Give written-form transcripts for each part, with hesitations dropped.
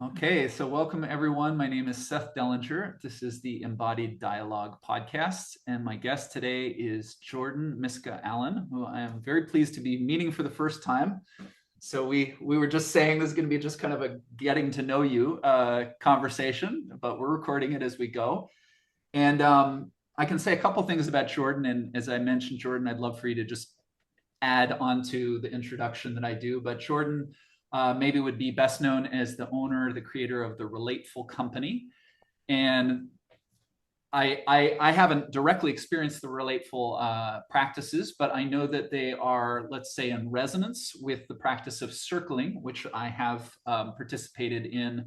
Okay, so welcome everyone. My name is Seth Dellinger. This is the Embodied Dialogue podcast, and my guest today is Jordan Myska Allen, who I am very pleased to be meeting for the first time. So we were just saying this is going to be just kind of a getting to know you conversation, but we're recording it as we go. And I can say a couple things about Jordan, and as I mentioned, Jordan, I'd love for you to just add onto the introduction that I do. But Jordan maybe would be best known as the owner, the creator of the Relateful Company. And I haven't directly experienced the Relateful practices, but I know that they are, let's say, in resonance with the practice of circling, which I have participated in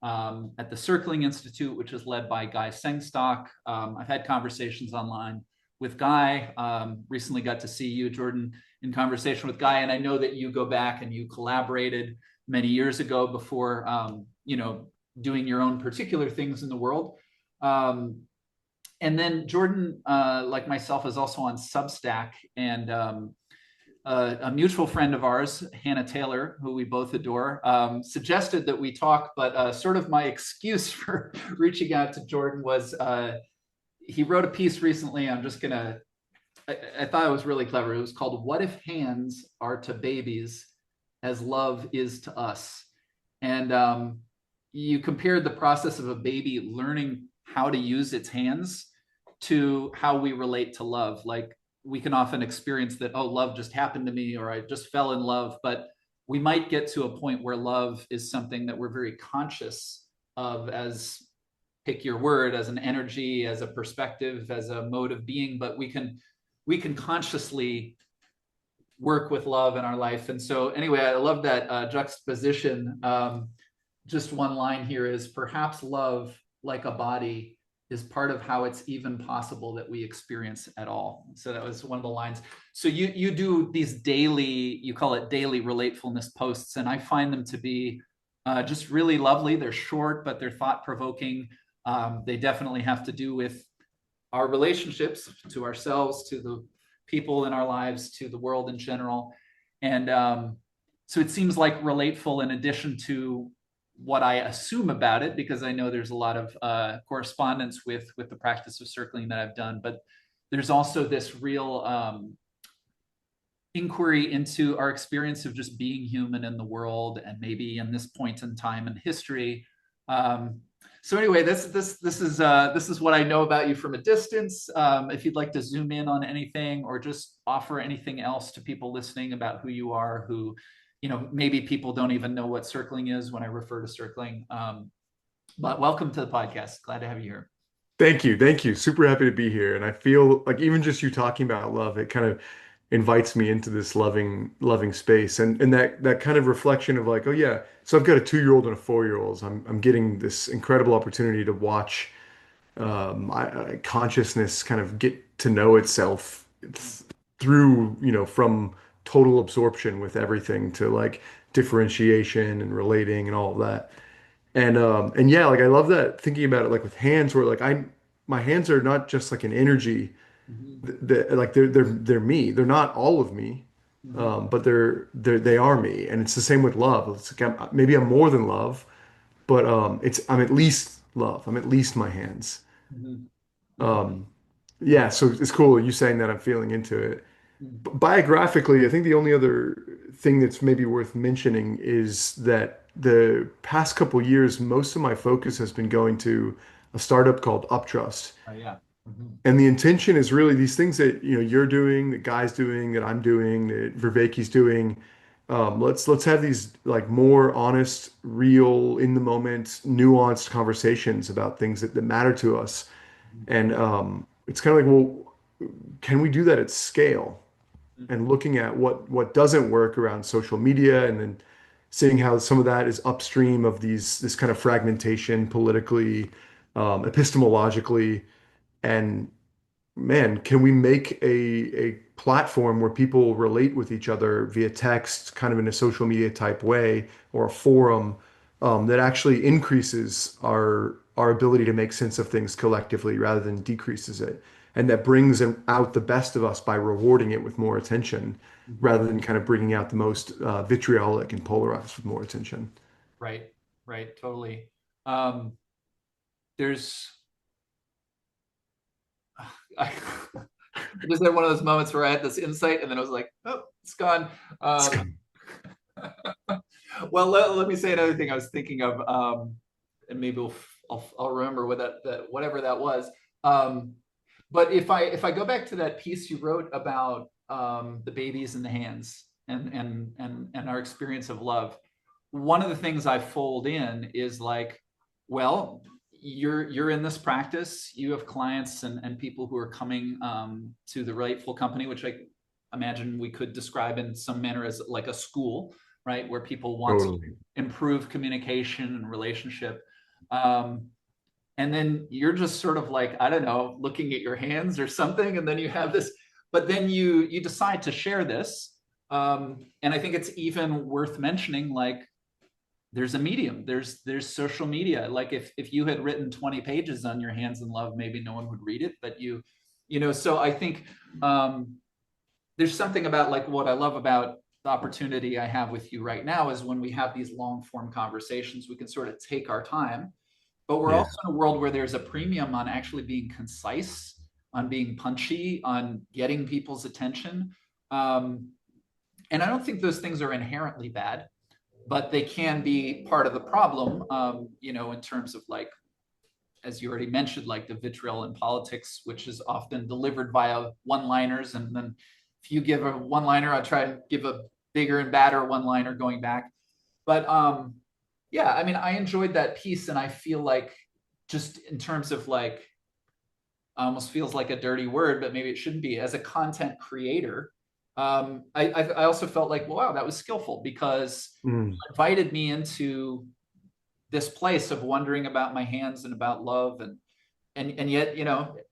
at the Circling Institute, which is led by Guy Sengstock. I've had conversations online with Guy. Recently got to see you, Jordan, in conversation with Guy, and I know that you go back and you collaborated many years ago before, doing your own particular things in the world. And then Jordan, like myself, is also on Substack, and a mutual friend of ours, Hannah Taylor, who we both adore, suggested that we talk, but sort of my excuse for reaching out to Jordan was he wrote a piece recently. I thought it was really clever. It was called "What If Hands Are to Babies as Love Is to Us?" And you compared the process of a baby learning how to use its hands to how we relate to love. Like, we can often experience that, oh, love just happened to me, or I just fell in love. But we might get to a point where love is something that we're very conscious of, as, pick your word, as an energy, as a perspective, as a mode of being. But we can consciously work with love in our life. And so anyway, I love that juxtaposition. Just one line here is, perhaps love, like a body, is part of how it's even possible that we experience at all. So that was one of the lines. So you do these daily, you call it daily relatefulness posts, and I find them to be just really lovely. They're short, but they're thought provoking. They definitely have to do with our relationships to ourselves, to the people in our lives, to the world in general. And so it seems like relateful, in addition to what I assume about it, because I know there's a lot of correspondence with the practice of circling that I've done, but there's also this real inquiry into our experience of just being human in the world, and maybe in this point in time in history. So anyway, this is what I know about you from a distance. If you'd like to zoom in on anything, or just offer anything else to people listening about who you are, who, maybe people don't even know what circling is when I refer to circling. But welcome to the podcast. Glad to have you here. Thank you. Thank you. Super happy to be here. And I feel like even just you talking about love, it kind of invites me into this loving space. And that kind of reflection of like, oh yeah, so I've got a 2-year-old and a 4-year-old. So I'm getting this incredible opportunity to watch consciousness kind of get to know itself through, from total absorption with everything to like differentiation and relating and all of that. And yeah, like I love that thinking about it like with hands where like my hands are not just like an energy Mhm. like they're me. They're not all of me. Mhm. But they are me. And it's the same with love. It's like maybe I'm more than love, but I'm at least love. I'm at least my hands. Mhm. Mhm. Um yeah, so it's cool you saying that. I'm feeling into it. Mhm. Biographically, I think the only other thing that's maybe worth mentioning is that the past couple years, most of my focus has been going to a startup called UpTrust. Oh yeah. Mhm. And the intention is really these things that you're doing, that Guy's doing, that I'm doing, that Vervaeke's doing. Let's have these like more honest, real, in the moment, nuanced conversations about things that matter to us. Mhm. And it's kind of like, well, can we do that at scale? Mhm. And looking at what doesn't work around social media, and then seeing how some of that is upstream of this kind of fragmentation politically, epistemologically, and man, can we make a platform where people relate with each other via text, kind of in a social media type way, or a forum that actually increases our ability to make sense of things collectively rather than decreases it, and that brings out the best of us by rewarding it with more attention Mhm. rather than kind of bringing out the most vitriolic and polarized with more attention. Right. right, totally. Um, there's I, I just had one of those moments where I had this insight and then I was like, oh, it's gone. It's Um, come. well, let me say another thing I was thinking of, and maybe I'll remember what that whatever that was. Um, but if I go back to that piece you wrote about the babies in the hands and our experience of love, one of the things I fold in is like, well, you're in this practice. You have clients and people who are coming to the Relateful Company, which I imagine we could describe in some manner as like a school, right, where people want to Totally. improve communication and relationship. Um, and then you're just sort of like, I don't know, looking at your hands or something, and then you have this, but then you decide to share this. And I think it's even worth mentioning, like there's a medium, there's social media. Like if you had written 20 pages on your hands in love, maybe no one would read it, but so I think um, there's something about like what I love about the opportunity I have with you right now is when we have these long form conversations, we can sort of take our time, but we're Yeah. also in a world where there's a premium on actually being concise, on being punchy, on getting people's attention. Um, and I don't think those things are inherently bad, but they can be part of the problem, in terms of like, as you already mentioned, like the vitriol in politics, which is often delivered via one-liners. And then if you give a one-liner, I try to give a bigger and badder one-liner going back. But yeah, I mean, I enjoyed that piece, and I feel like just in terms of like, almost feels like a dirty word, but maybe it shouldn't be. As a content creator, I also felt like, wow, that was skillful because Mm. it invited me into this place of wondering about my hands and about love, and yet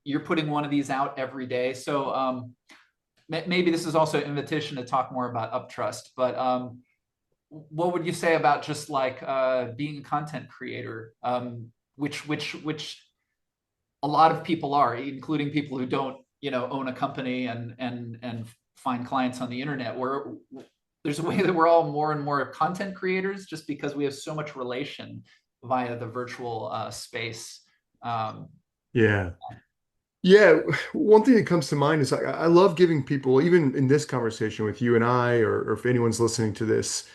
you're putting one of these out every day. So maybe this is also an invitation to talk more about UpTrust. But what would you say about just like being a content creator, which a lot of people are, including people who don't own a company and find clients on the internet, where there's a way that we're all more and more content creators just because we have so much relation via the virtual space. um, Yeah. Yeah, one thing that comes to mind is I love giving people, even in this conversation with you and I, or if anyone's listening to this,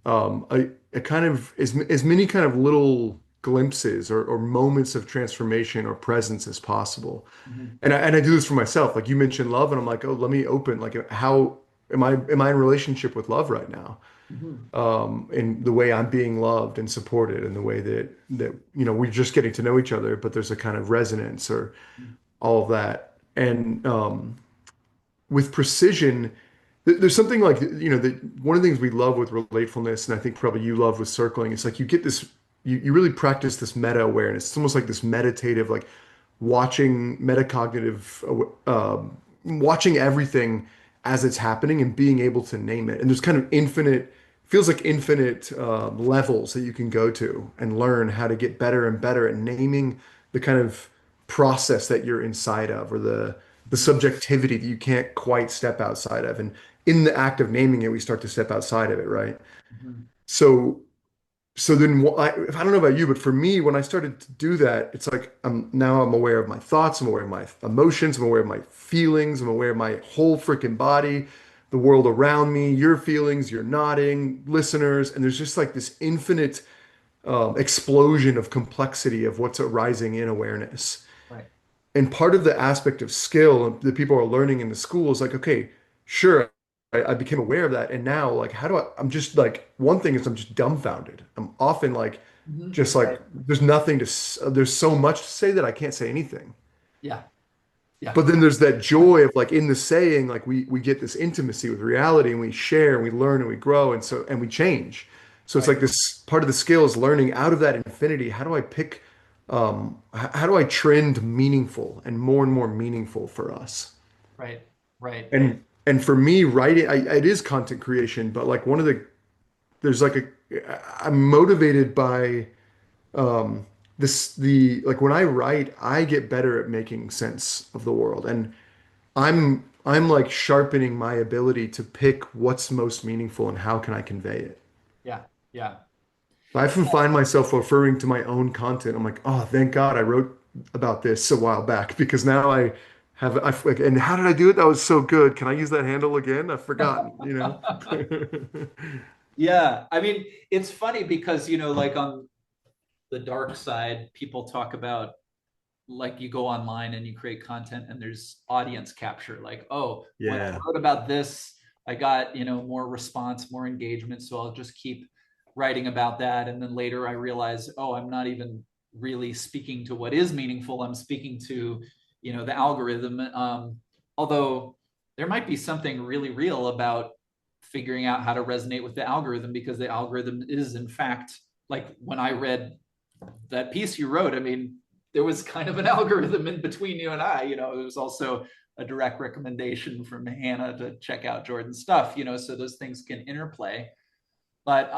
a kind of as many kind of little glimpses or moments of transformation or presence as possible. mhm, And I do this for myself. Like you mentioned love, and I'm like, oh, let me open. Like, how am I in relationship with love right now? mhm, In the way I'm being loved and supported, and the way that we're just getting to know each other, but there's a kind of resonance or mhm, all of that. And with precision, there's something like, that one of the things we love with relatefulness, and I think probably you love with circling, it's like you get this, you really practice this meta awareness. It's almost like this meditative, like watching metacognitive, watching everything as it's happening and being able to name it. And there's kind of infinite, feels like infinite levels that you can go to and learn how to get better and better at naming the kind of process that you're inside of, or the mhm, subjectivity that you can't quite step outside of. And in the act of naming it, we start to step outside of it, right? mhm. So so then I don't know about you, but for me, when I started to do that, it's like I'm aware of my thoughts, I'm aware of my emotions, I'm aware of my feelings, I'm aware of my whole freaking body, the world around me, your feelings, your nodding, listeners, and there's just like this infinite explosion of complexity of what's arising in awareness. Right. And part of the aspect of skill that people are learning in the school is like, okay, sure, I became aware of that. And now, like, how do I'm just like, one thing is I'm just dumbfounded. I'm often like, Mhm. just like, Right. there's so much to say that I can't say anything. Yeah. Yeah. But then there's that joy of like in the saying, like we get this intimacy with reality and we share and we learn and we grow and we change. So it's Right. like this part of the skill is learning out of that infinity. How do I pick, how do I trend meaningful and more meaningful for us? Right. Right. And for me, writing, it is content creation, but like there's like I'm motivated by like when I write, I get better at making sense of the world. And I'm like sharpening my ability to pick what's most meaningful and how can I convey it. Yeah. Yeah. I often find myself referring to my own content. I'm like, oh, thank God I wrote about this a while back because now I have, like, and how did I do it? That was so good. Can I use that handle again? I've forgotten, you know? Yeah, I mean, it's funny because, like on the dark side, people talk about like you go online and you create content and there's audience capture. Like, oh, when I Yeah. wrote about this, I got, more response, more engagement. So I'll just keep writing about that. And then later I realize, oh, I'm not even really speaking to what is meaningful. I'm speaking to, the algorithm. Although there might be something really real about figuring out how to resonate with the algorithm, because the algorithm is in fact, like when I read that piece you wrote, I mean, there was kind of an algorithm in between you and I. It was also a direct recommendation from Hannah to check out Jordan's stuff, so those things can interplay. But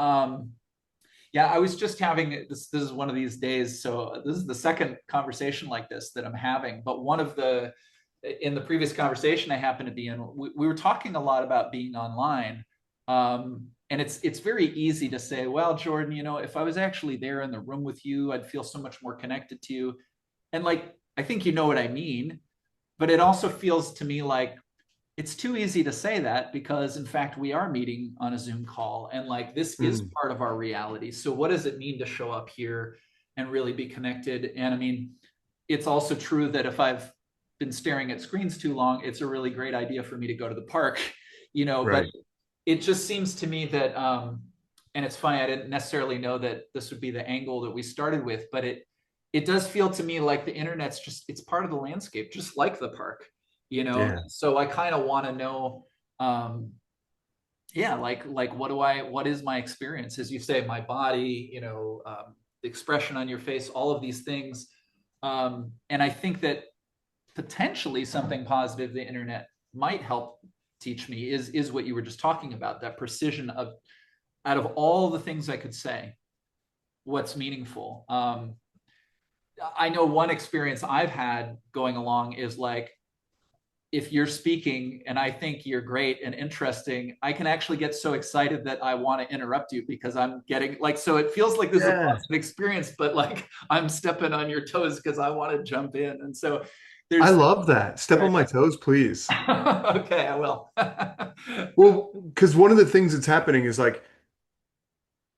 yeah, I was just having this is one of these days. So this is the second conversation like this that I'm having. But one of the in the previous conversation I happened to be in, we were talking a lot about being online. And it's very easy to say, well, Jordan, if I was actually there in the room with you, I'd feel so much more connected to you. And like, I think you know what I mean, but it also feels to me like it's too easy to say that, because in fact we are meeting on a Zoom call and like this is Mm, part of our reality. So what does it mean to show up here and really be connected? And I mean, it's also true that if I've been staring at screens too long, it's a really great idea for me to go to the park, but right. it just seems to me that and it's funny, I didn't necessarily know that this would be the angle that we started with, but it does feel to me like the internet's just, it's part of the landscape, just like the park. Yeah. So I kind of want to know, um yeah, like what is my experience, as you say, my body, the expression on your face, all of these things. And I think that potentially something positive the internet might help teach me is what you were just talking about, that precision of, out of all the things I could say, what's meaningful. I know one experience I've had going along is like, if you're speaking and I think you're great and interesting, I can actually get so excited that I want to interrupt you, because I'm getting like, so it feels like this is a Yeah. positive experience, but like I'm stepping on your toes because I want to jump in. And so I there's, love that. Step right. on my toes, please. Okay, I will. Well, because one of the things that's happening is like,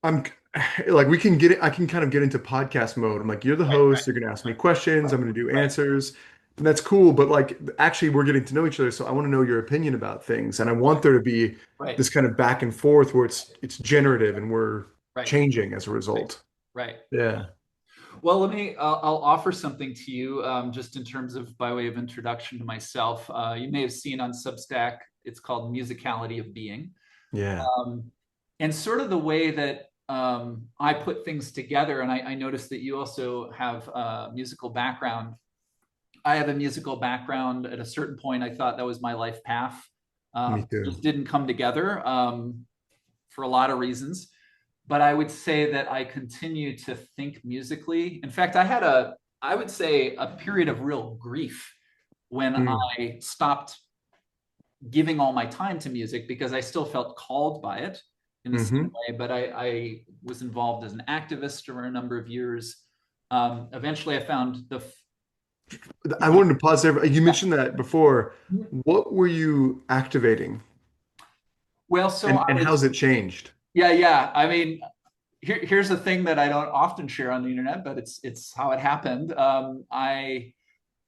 I'm like, we can get it. I can kind of get into podcast mode. I'm like, you're the Right, host. You're going to ask me questions. I'm going to do right, answers. And that's cool. But like, actually, we're getting to know each other. So I want to know your opinion about things. And I want there to be right, this kind of back and forth where it's generative and we're right, changing as a right, result. right. Yeah. Well, I'll offer something to you, just in terms of by way of introduction to myself. You may have seen on Substack, it's called Musicality of Being. Yeah. Um, and sort of the way that I put things together, and I noticed that you also have a musical background. I have a musical background. At a certain point, I thought that was my life path. Me too. Just didn't come together for a lot of reasons. But I would say that I continue to think musically. In fact, I would say, a period of real grief when Mm. I stopped giving all my time to music, because I still felt called by it in the same Hmm. way. But I was involved as an activist over a number of years. Eventually, I found I wanted to pause there. You yeah. mentioned that before. What were you activating Well, so I and how's was, it changed? yeah, yeah. I mean, here's the thing that I don't often share on the internet, but it's how it happened.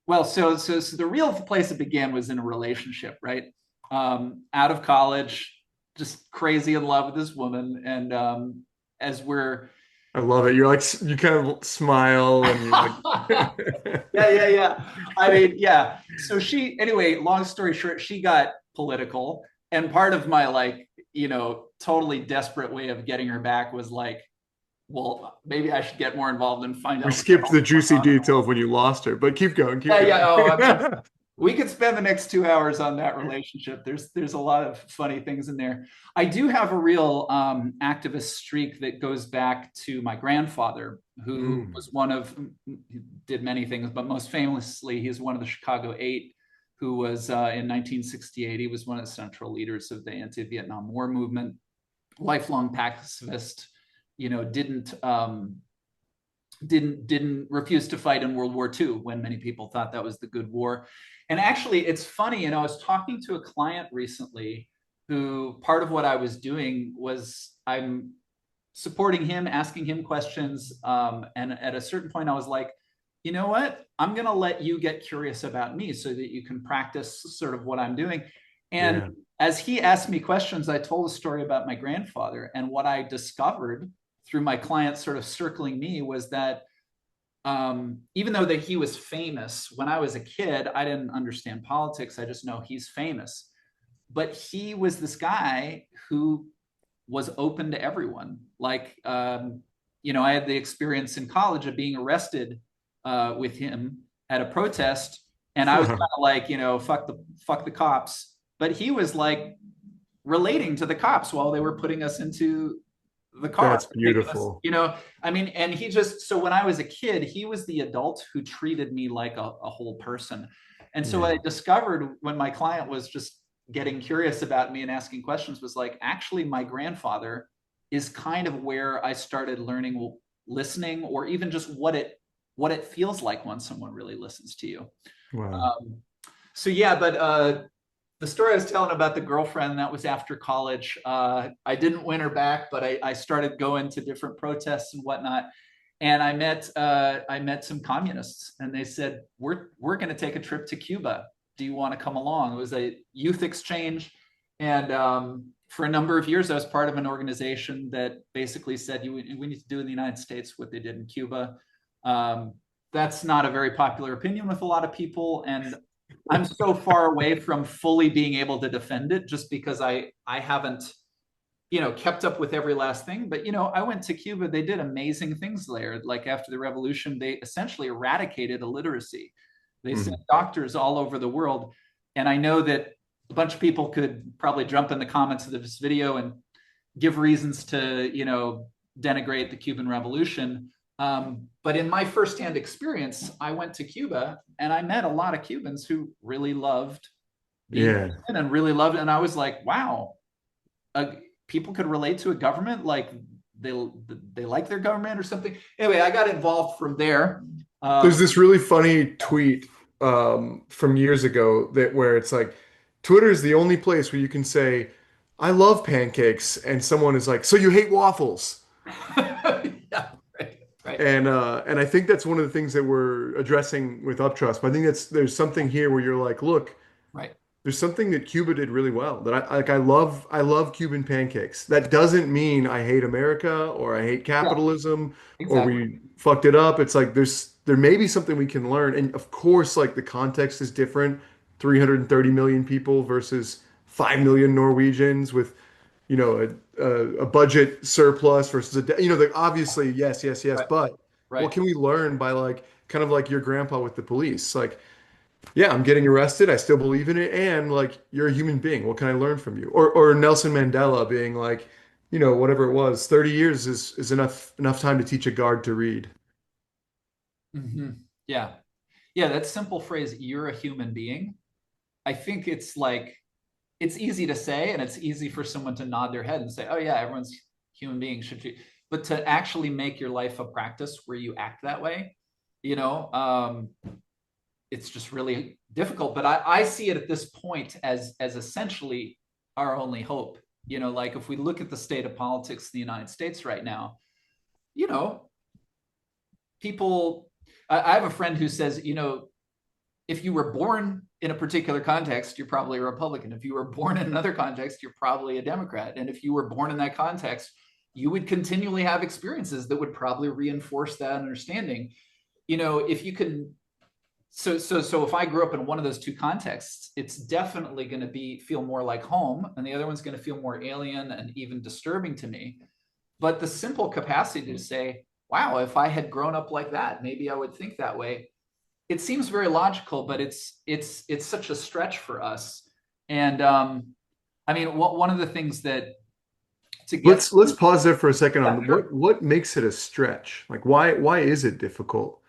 Well, so the real place it began was in a relationship, right? Out of college, just crazy in love with this woman, and as we're I love it. You're like, you kind of smile and you're yeah, like, yeah, yeah. I mean, yeah. So anyway, long story short, she got political, and part of my like, totally desperate way of getting her back was like, well, maybe I should get more involved and find we out what the skipped hell's the going juicy on in the detail world. of when you lost her, but keep going, keep Yeah, yeah. going. Oh, we could spend the next 2 hours on that relationship. There's a lot of funny things in there. I do have a real activist streak that goes back to my grandfather, who Mm, was one of, he did many things, but most famously, he's one of the Chicago Eight, who was in 1968. He was one of the central leaders of the anti-Vietnam War movement, lifelong pacifist, didn't refuse to fight in World War II when many people thought that was the good war. And actually, it's funny, I was talking to a client recently who part of what I was doing was I'm supporting him, asking him questions. And at a certain point, I was like, you know what? I'm going to let you get curious about me so that you can practice sort of what I'm doing. And Yeah. as he asked me questions, I told a story about my grandfather. And what I discovered through my clients sort of circling me was that even though that he was famous, when I was a kid, I didn't understand politics. I just know he's famous. But he was this guy who was open to everyone. Like, I had the experience in college of being arrested with him at a protest, and I was kind of like, fuck the cops. But he was like relating to the cops while they were putting us into the car, That's taking us, beautiful. and he just, so when I was a kid, he was the adult who treated me like a whole person. And so what I Yeah. discovered when my client was just getting curious about me and asking questions was like, actually, my grandfather is kind of where I started learning listening, or even just what it feels like when someone really listens to you. Wow. Um, so yeah, but the story I was telling about the girlfriend, that was after college. I didn't win her back, but I started going to different protests and whatnot. And I met some communists, and they said, we're going to take a trip to Cuba. Do you want to come along? It was a youth exchange, and for a number of years, I was part of an organization that basically said, we need to do in the United States what they did in Cuba. Um, that's not a very popular opinion with a lot of people, and I'm so far away from fully being able to defend it, just because I haven't kept up with every last thing. But I went to Cuba. They did amazing things there. Like after the revolution, they essentially eradicated illiteracy. They sent Mhm. doctors all over the world. And I know that a bunch of people could probably jump in the comments of this video and give reasons to denigrate the Cuban Revolution. But in my firsthand experience, I went to Cuba and I met a lot of Cubans who really loved being Yeah. Cuban and really loved it. And I was like, wow, uh, people could relate to a government, like they they like their government or something. Anyway, I got involved from there. There's Um, this really funny tweet from years ago that where it's like Twitter is the only place where you can say, I love pancakes, and someone is like, so you hate waffles. yeah, right, right, And I think that's one of the things that we're addressing with UpTrust. But I think there's something here where you're like, look, right. there's something that Cuba did really well that I love Cuban pancakes. That doesn't mean I hate America or I hate Yeah, capitalism or exactly. we fucked it up. It's like there may be something we can learn. And of course, like the context is different. 330 million people versus 5 million Norwegians with, a budget surplus versus obviously yes, yes, yes. Right, But what right. can we learn by like kind of like your grandpa with the police? Like yeah, I'm getting arrested. I still believe in it. And like, you're a human being. What can I learn from you? Or Nelson Mandela being like, whatever it was, 30 years is enough time to teach a guard to read. Hmm. Yeah, yeah. That simple phrase, "You're a human being." I think it's like it's easy to say, and it's easy for someone to nod their head and say, "Oh yeah, everyone's human being should." But to actually make your life a practice where you act that way, you know, um, it's just really difficult. But I see it at this point as essentially our only hope. Like if we look at the state of politics in the United States right now, you know, people. I have a friend who says, if you were born in a particular context, you're probably a Republican. If you were born in another context, you're probably a Democrat. And if you were born in that context, you would continually have experiences that would probably reinforce that understanding. If you can, so if I grew up in one of those two contexts, it's definitely going to feel more like home, and the other one's going to feel more alien and even disturbing to me. But the simple capacity to say, wow, if I had grown up like that, maybe I would think that way. It seems very logical, but it's such a stretch for us. And I mean, one of the things that to get Let's pause there for a second yeah, on sure. what makes it a stretch? Like why is it difficult?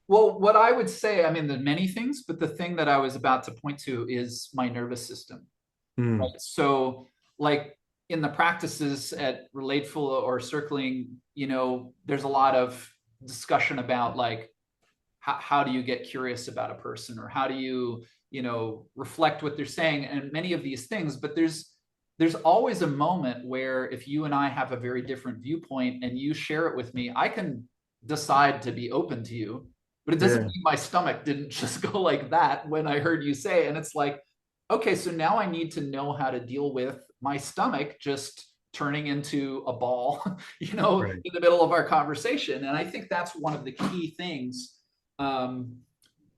Well, what I would say, I mean, there are many things, but the thing that I was about to point to is my nervous system, Hmm. right? So, like, in the practices at Relateful or circling, there's a lot of discussion about like how do you get curious about a person, or how do you reflect what they're saying, and many of these things. But there's always a moment where if you and I have a very different viewpoint and you share it with me, I can decide to be open to you, but it doesn't Yeah. mean my stomach didn't just go like that when I heard you say. And it's like, okay, so now I need to know how to deal with my stomach just turning into a ball, Right. in the middle of our conversation. And I think that's one of the key things, um,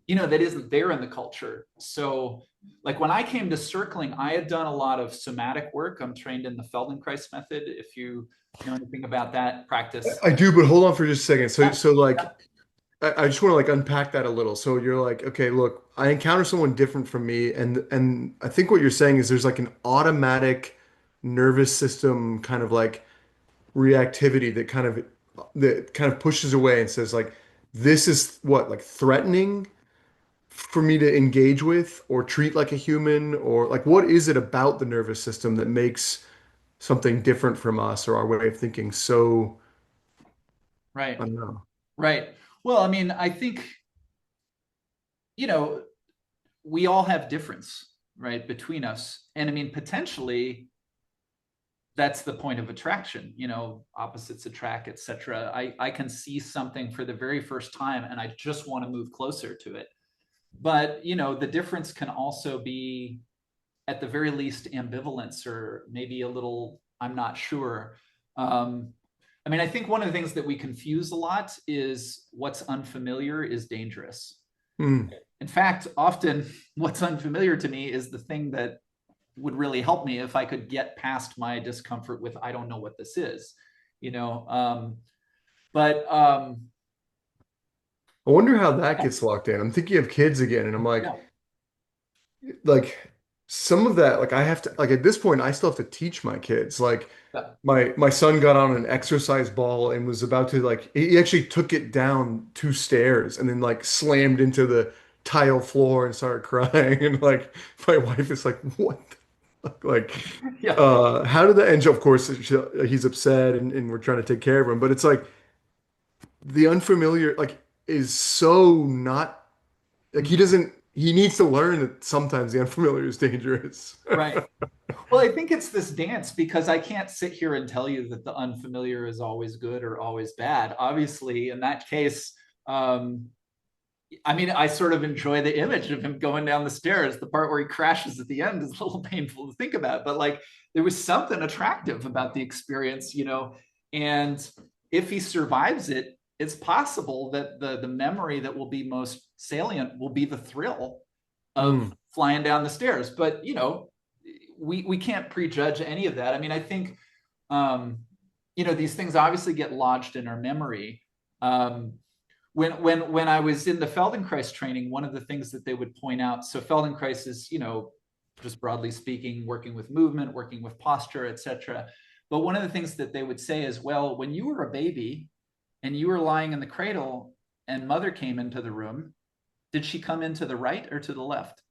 that isn't there in the culture. So, like when I came to circling, I had done a lot of somatic work. I'm trained in the Feldenkrais method. If you know anything about that practice. I do, but hold on for just a second. So, Yeah, so yeah, like, I just want to like unpack that a little. So you're like, okay, look, I encounter someone different from me, and I think what you're saying is there's like an automatic nervous system kind of like reactivity that kind of pushes away and says like, this is what, like threatening for me to engage with or treat like a human, or like what is it about the nervous system that makes something different from us or our way of thinking so, right, I don't know. right. Well, I mean, I think, you know, we all have difference, right, between us. And I mean, potentially that's the point of attraction, opposites attract, etc. I can see something for the very first time and I just want to move closer to it. But the difference can also be, at the very least, ambivalence, or maybe a little I'm not sure. I mean, I think one of the things that we confuse a lot is what's unfamiliar is dangerous. Mm, In fact, often what's unfamiliar to me is the thing that would really help me if I could get past my discomfort with I don't know what this is, you know. But I wonder how that yeah, gets locked in. I'm thinking of kids again, and I'm yeah, like some of that, like I have to, like at this point, I still have to teach my kids. Like yeah, my son got on an exercise ball and was about to like he actually took it down 2 stairs and then like slammed into the tile floor and started crying. And like my wife is like, what the fuck? Like, yeah, how did that end? Of course, he's upset and we're trying to take care of him, but it's like the unfamiliar like is so not like he needs to learn that sometimes the unfamiliar is dangerous. right. Well, I think it's this dance, because I can't sit here and tell you that the unfamiliar is always good or always bad. Obviously, in that case, um, I mean, I sort of enjoy the image of him going down the stairs. The part where he crashes at the end is a little painful to think about, but like there was something attractive about the experience. And if he survives it, it's possible that the memory that will be most salient will be the thrill of Mm, flying down the stairs. But we can't prejudge any of that. I mean, I think these things obviously get lodged in our memory. Um, when I was in the Feldenkrais training, one of the things that they would point out, so Feldenkrais is, just broadly speaking, working with movement, working with posture, etc. But one of the things that they would say is, well, when you were a baby and you were lying in the cradle and mother came into the room, did she come into the right or to the left?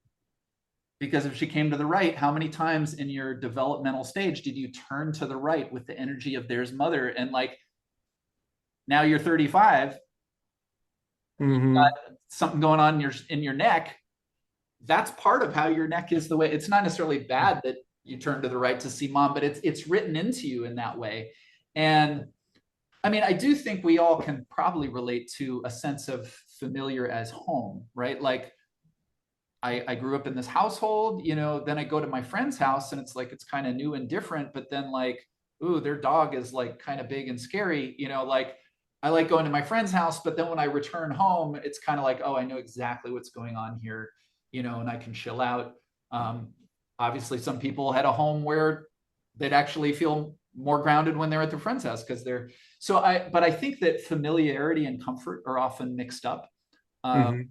Because if she came to the right, how many times in your developmental stage did you turn to the right with the energy of there's mother? And like now you're 35, you got hmm something going on in your neck. That's part of how your neck is the way. It's not necessarily bad that you turn to the right to see mom, but it's written into you in that way. And I mean, I do think we all can probably relate to a sense of familiar as home, right? Like I grew up in this household, then I go to my friend's house and it's like it's kind of new and different, but then like, ooh, their dog is like kind of big and scary, like I like going to my friend's house, but then when I return home, it's kind of like, oh, I know exactly what's going on here, and I can chill out. Um, Obviously, some people had a home where they'd actually feel more grounded when they're at their friend's house because they're but I think that familiarity and comfort are often mixed up. Um, hmm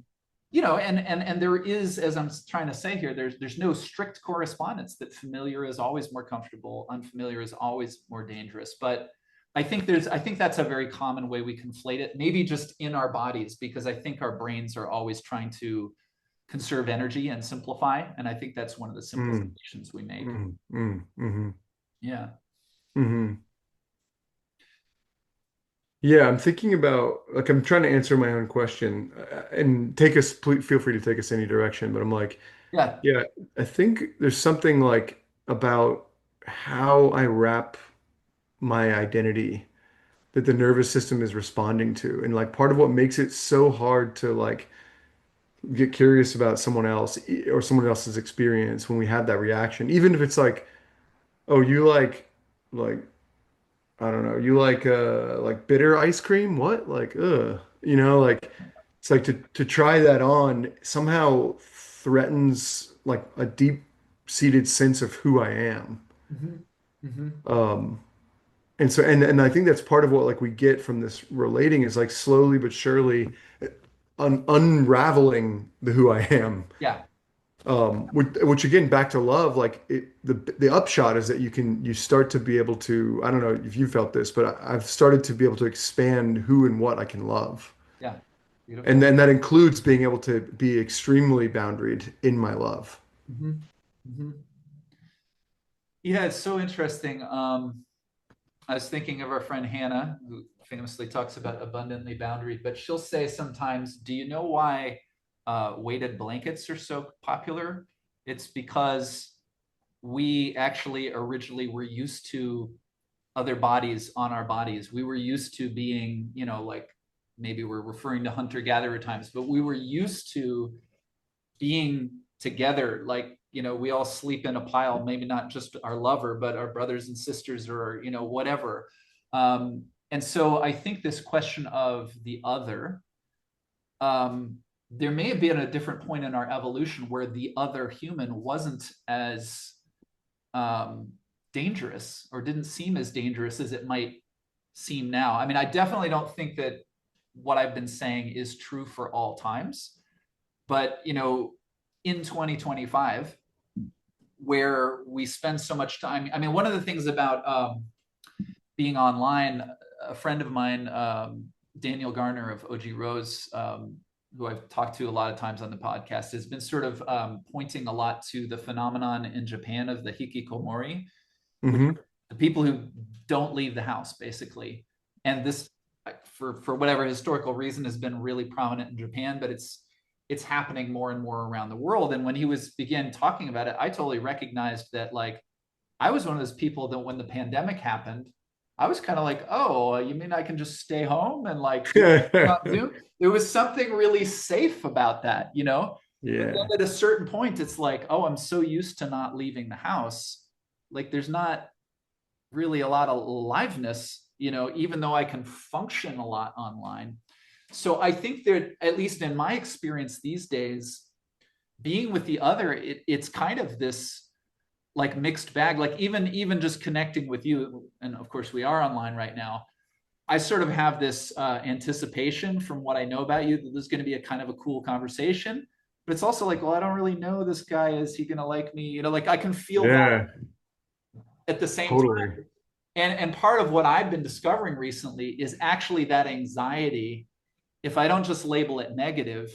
and there is, as I'm trying to say here, there's no strict correspondence that familiar is always more comfortable, unfamiliar is always more dangerous. But I think that's a very common way we conflate it, maybe just in our bodies, because I think our brains are always trying to conserve energy and simplify. And I think that's one of the mm, simplifications we make. mm, mm, hmm Yeah. Hmm. Yeah, I'm thinking about like I'm trying to answer my own question and take us, please feel free to take us any direction, but I'm like, Yeah. yeah, I think there's something like about how I wrap my identity that the nervous system is responding to. And like part of what makes it so hard to like get curious about someone else or someone else's experience when we have that reaction, even if it's like, oh, you like I don't know, you like bitter ice cream? What? Like, like it's like to try that on somehow threatens like a deep-seated sense of who I am. Hmm. Hmm. Um, and so and I think that's part of what like we get from this relating is like slowly but surely unraveling the who I am. Yeah. Which again, back to love, like the upshot is that you start to be able to, I don't know if you felt this, but I've started to be able to expand who and what I can love. Yeah. And Beautiful. then that includes being able to be extremely boundaried in my love. Hmm. Hmm. Yeah, it's so interesting. I was thinking of our friend Hannah, who famously talks about abundantly boundaried, but she'll say sometimes, do you know why weighted blankets are so popular? It's because we actually originally were used to other bodies on our bodies. We were used to being, like maybe we're referring to hunter gatherer times, but we were used to being together. Like, we all sleep in a pile, maybe not just our lover, but our brothers and sisters or, whatever. And so I think this question of the other, there may have been a different point in our evolution where the other human wasn't as um, dangerous or didn't seem as dangerous as it might seem now. I mean, I definitely don't think that what I've been saying is true for all times, but in 2025, where we spend so much time. I mean, one of the things about being online, a friend of mine, Daniel Garner of OG Rose, who I've talked to a lot of times on the podcast, has been sort of pointing a lot to the phenomenon in Japan of the hikikomori, which Hmm. are the people who don't leave the house, basically. And this, for whatever historical reason, has been really prominent in Japan, but it's happening more and more around the world. And when he was began talking about it, I totally recognized that, like, I was one of those people that when the pandemic happened, I was kind of like, oh, you mean I can just stay home and like do everything on Zoom? There was something really safe about that. But Yeah. then at a certain point, it's like, oh, I'm so used to not leaving the house. Like there's not really a lot of aliveness, even though I can function a lot online. So I think that, at least in my experience these days, being with the other, it's kind of this like mixed bag. Like even just connecting with you, and of course we are online right now. I sort of have this anticipation from what I know about you that this is going to be a kind of a cool conversation. But it's also like, well, I don't really know this guy. Is he going to like me? Like I can feel that Yeah, at the same totally. time. And part of what I've been discovering recently is actually that anxiety. If I don't just label it negative,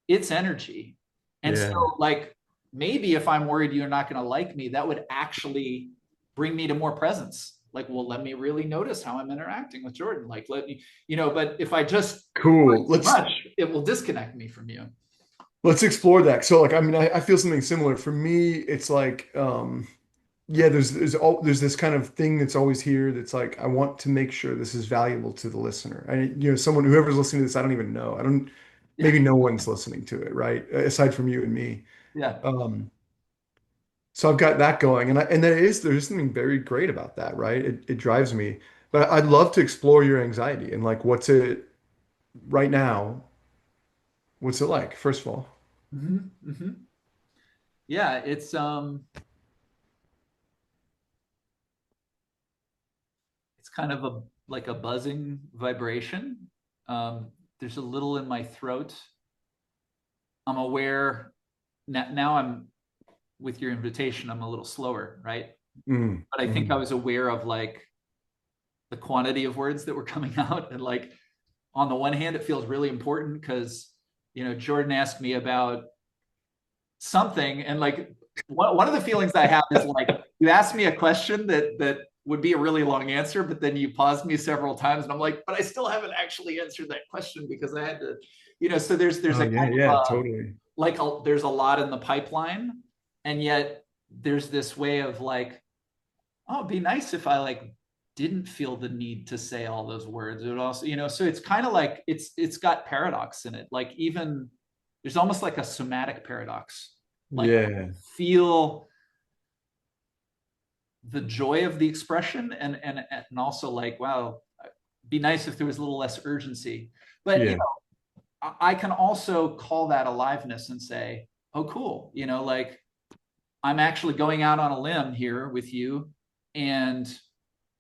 it's energy. And so, Yeah. like, maybe if I'm worried you're not going to like me, that would actually bring me to more presence. Like, well, let me really notice how I'm interacting with Jordan. Like, let me, but if I just Cool. too much, it will disconnect me from you. Let's explore that. So like I mean I feel something similar. For me, it's like yeah, there's this kind of thing that's always here that's like I want to make sure this is valuable to the listener. And someone whoever's listening to this, I don't even know. I don't Yeah. maybe no one's listening to it, right? Aside from you and me. Yeah. Um so I've got that going and there's something very great about that, right? It drives me. But I'd love to explore your anxiety and like what's it right now? What's it like, first of all? Mm-hmm. Mm-hmm. Yeah. It's kind of a like a buzzing vibration. There's a little in my throat. I'm aware now I'm with your invitation, I'm a little slower, right? Mm, But I think I mm. was aware of like the quantity of words that were coming out. And like on the one hand, it feels really important because Jordan asked me about something, and like one of the feelings I have is like you asked me a question that would be a really long answer, but then you paused me several times, and I'm like, but I still haven't actually answered that question because I had to, so there's Oh a yeah, kind yeah, of totally. there's a lot in the pipeline, and yet there's this way of like, oh, it'd be nice if I like didn't feel the need to say all those words. It would also, so it's kind of like it's got paradox in it. Like even there's almost like a somatic paradox. Like Yeah, feel the joy of the expression and also like, wow, be nice if there was a little less urgency. But yeah, I can also call that aliveness and say, oh, cool. Like I'm actually going out on a limb here with you, and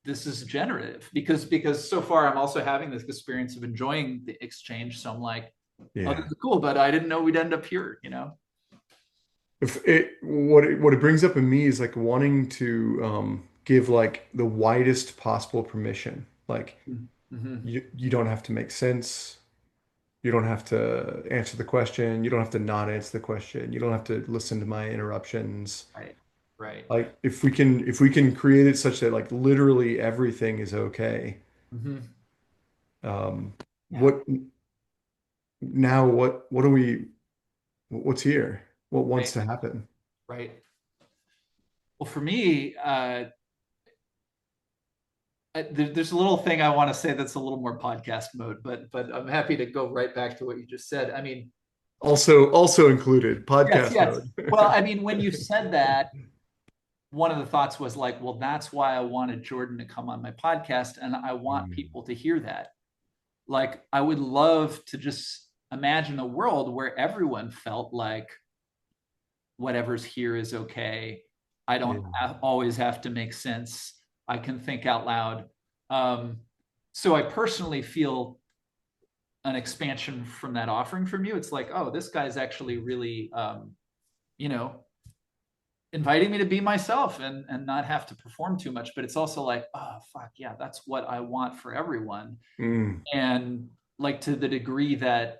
this is generative because so far I'm also having this experience of enjoying the exchange. So I'm like, oh, this yeah. is cool, but I didn't know we'd end up here. If it what it brings up in me is like wanting to give like the widest possible permission. Like Mm-hmm. you don't have to make sense. You don't have to answer the question. You don't have to not answer the question. You don't have to listen to my interruptions. Right. Right. Like if we can create it such that like literally everything is okay. Mm-hmm. Um, Yeah. what now? What are we? What's here? What wants Right. to happen? Right. Well, for me, there's a little thing I want to say that's a little more podcast mode, but I'm happy to go right back to what you just said. I mean, Also included yes, podcast yes. mode. Well, I mean, when you said that, one of the thoughts was like, well, that's why I wanted Jordan to come on my podcast, and I want Mm, people to hear that. Like, I would love to just imagine a world where everyone felt like whatever's here is okay. I yeah, don't always have to make sense. I can think out loud. So I personally feel an expansion from that offering from you. It's like, oh, this guy's actually really, you know, inviting me to be myself and not have to perform too much. But it's also like, oh, fuck yeah, that's what I want for everyone. mm, And like to the degree that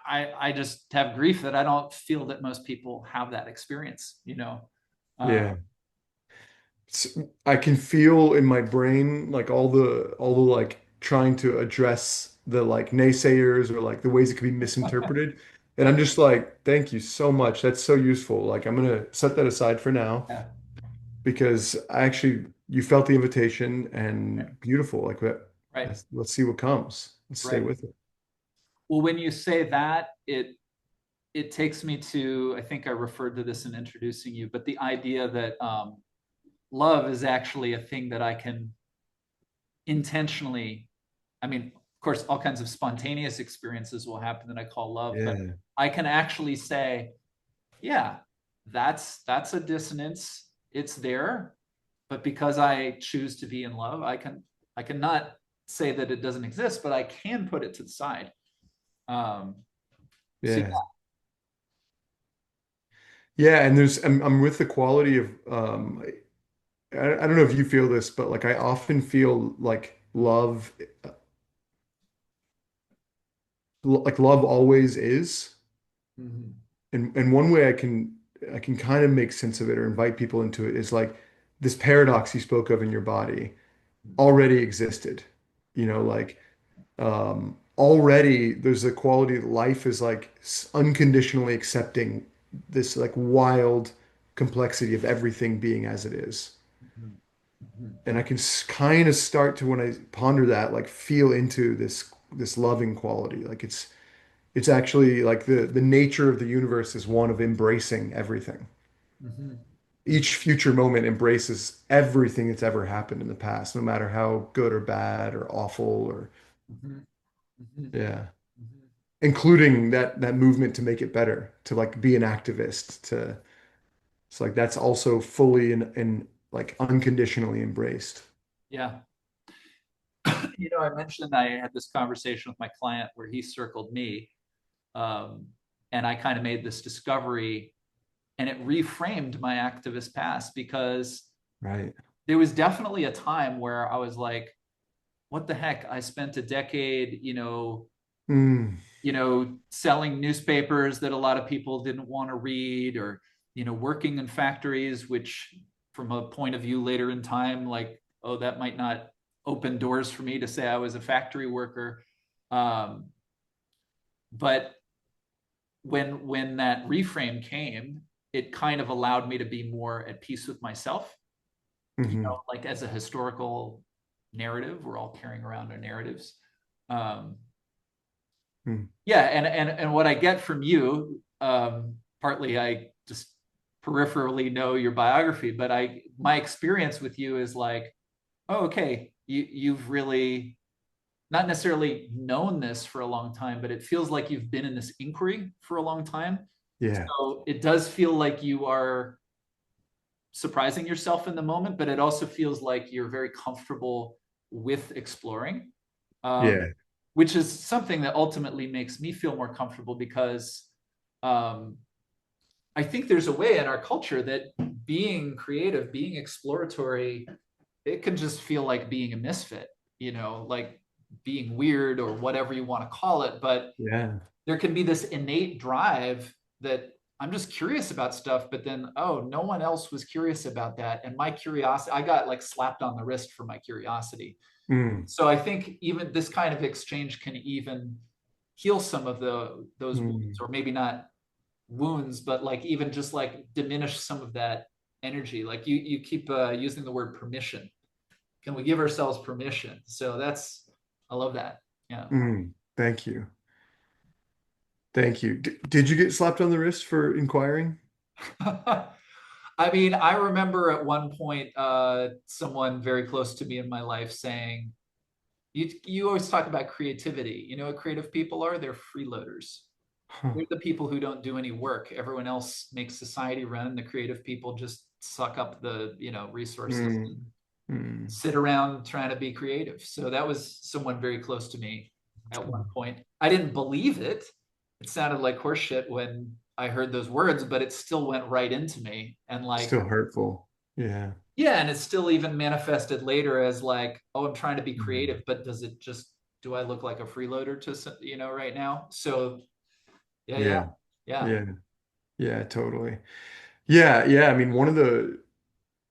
I just have grief that I don't feel that most people have that experience. Uh, yeah. I can feel in my brain like all the like trying to address the like naysayers or like the ways it could be misinterpreted. And I'm just like, thank you so much. That's so useful. Like I'm gonna set that aside for now yeah, because I actually you felt the invitation and beautiful. Like right, let's see what comes. Let's stay right. with it. Well, when you say that, it takes me to, I think I referred to this in introducing you, but the idea that love is actually a thing that I can intentionally, I mean, of course, all kinds of spontaneous experiences will happen that I call love, but Yeah. I can actually say, yeah, that's a dissonance. It's there, but because I choose to be in love, I can not say that it doesn't exist, but I can put it to the side. Um, so Yeah. Yeah, and I'm with the quality of I don't know if you feel this, but like I often feel like like love always is. mhm, And one way I can kind of make sense of it or invite people into it is like this paradox you spoke of in your body already existed. Like already there's a quality that life is like unconditionally accepting this like wild complexity of everything being as it is. mhm, mhm, And I can kind of start to when I ponder that like feel into this loving quality. Like it's actually like the nature of the universe is one of embracing everything. mhm, Each future moment embraces everything that's ever happened in the past, no matter how good or bad or awful or mhm, mhm, yeah, mhm. including that movement to make it better, to like be an activist, to it's like that's also fully and like unconditionally embraced. Yeah. I mentioned I had this conversation with my client where he circled me, um, and I kind of made this discovery, and it reframed my activist past because Right. there was definitely a time where I was like, what the heck? I spent a decade, Mm, selling newspapers that a lot of people didn't want to read, or working in factories, which from a point of view later in time, like, oh, that might not open doors for me to say I was a factory worker. But when that reframe came, it kind of allowed me to be more at peace with myself. Hmm. Like as a historical narrative, we're all carrying around our narratives. Um, Mm. yeah, and what I get from you, partly I just peripherally know your biography, but my experience with you is like, oh, okay, you've really not necessarily known this for a long time, but it feels like you've been in this inquiry for a long time. Yeah. So it does feel like you are surprising yourself in the moment, but it also feels like you're very comfortable with exploring, um, Yeah. which is something that ultimately makes me feel more comfortable because um, I think there's a way in our culture that being creative, being exploratory, it can just feel like being a misfit, like being weird or whatever you want to call it. But Yeah. there can be this innate drive that I'm just curious about stuff, but then, oh, no one else was curious about that. And my curiosity, I got like slapped on the wrist for my curiosity. Mm. So I think even this kind of exchange can even heal some of those wounds, Mm. or maybe not wounds, but like even just like diminish some of that energy. Like you keep using the word permission. Can we give ourselves permission? So I love that. Yeah. Mm. Thank you. Thank you. Did you get slapped on the wrist for inquiring? I mean, I remember at one point someone very close to me in my life saying, you always talk about creativity. You know what creative people are? They're freeloaders. Huh. They're the people who don't do any work. Everyone else makes society run. The creative people just suck up the, resources and Mm. Mm. sit around trying to be creative. So that was someone very close to me at one Mm. point. I didn't believe it. It sounded like horseshit when I heard those words, but it still went right into me. And like, Still hurtful. Yeah. yeah, and it's still even manifested later as like, oh, I'm trying to be Mm. creative, but do I look like a freeloader to, right now? So yeah, yeah, Yeah. yeah. Yeah. Yeah, totally. Yeah, yeah. I mean,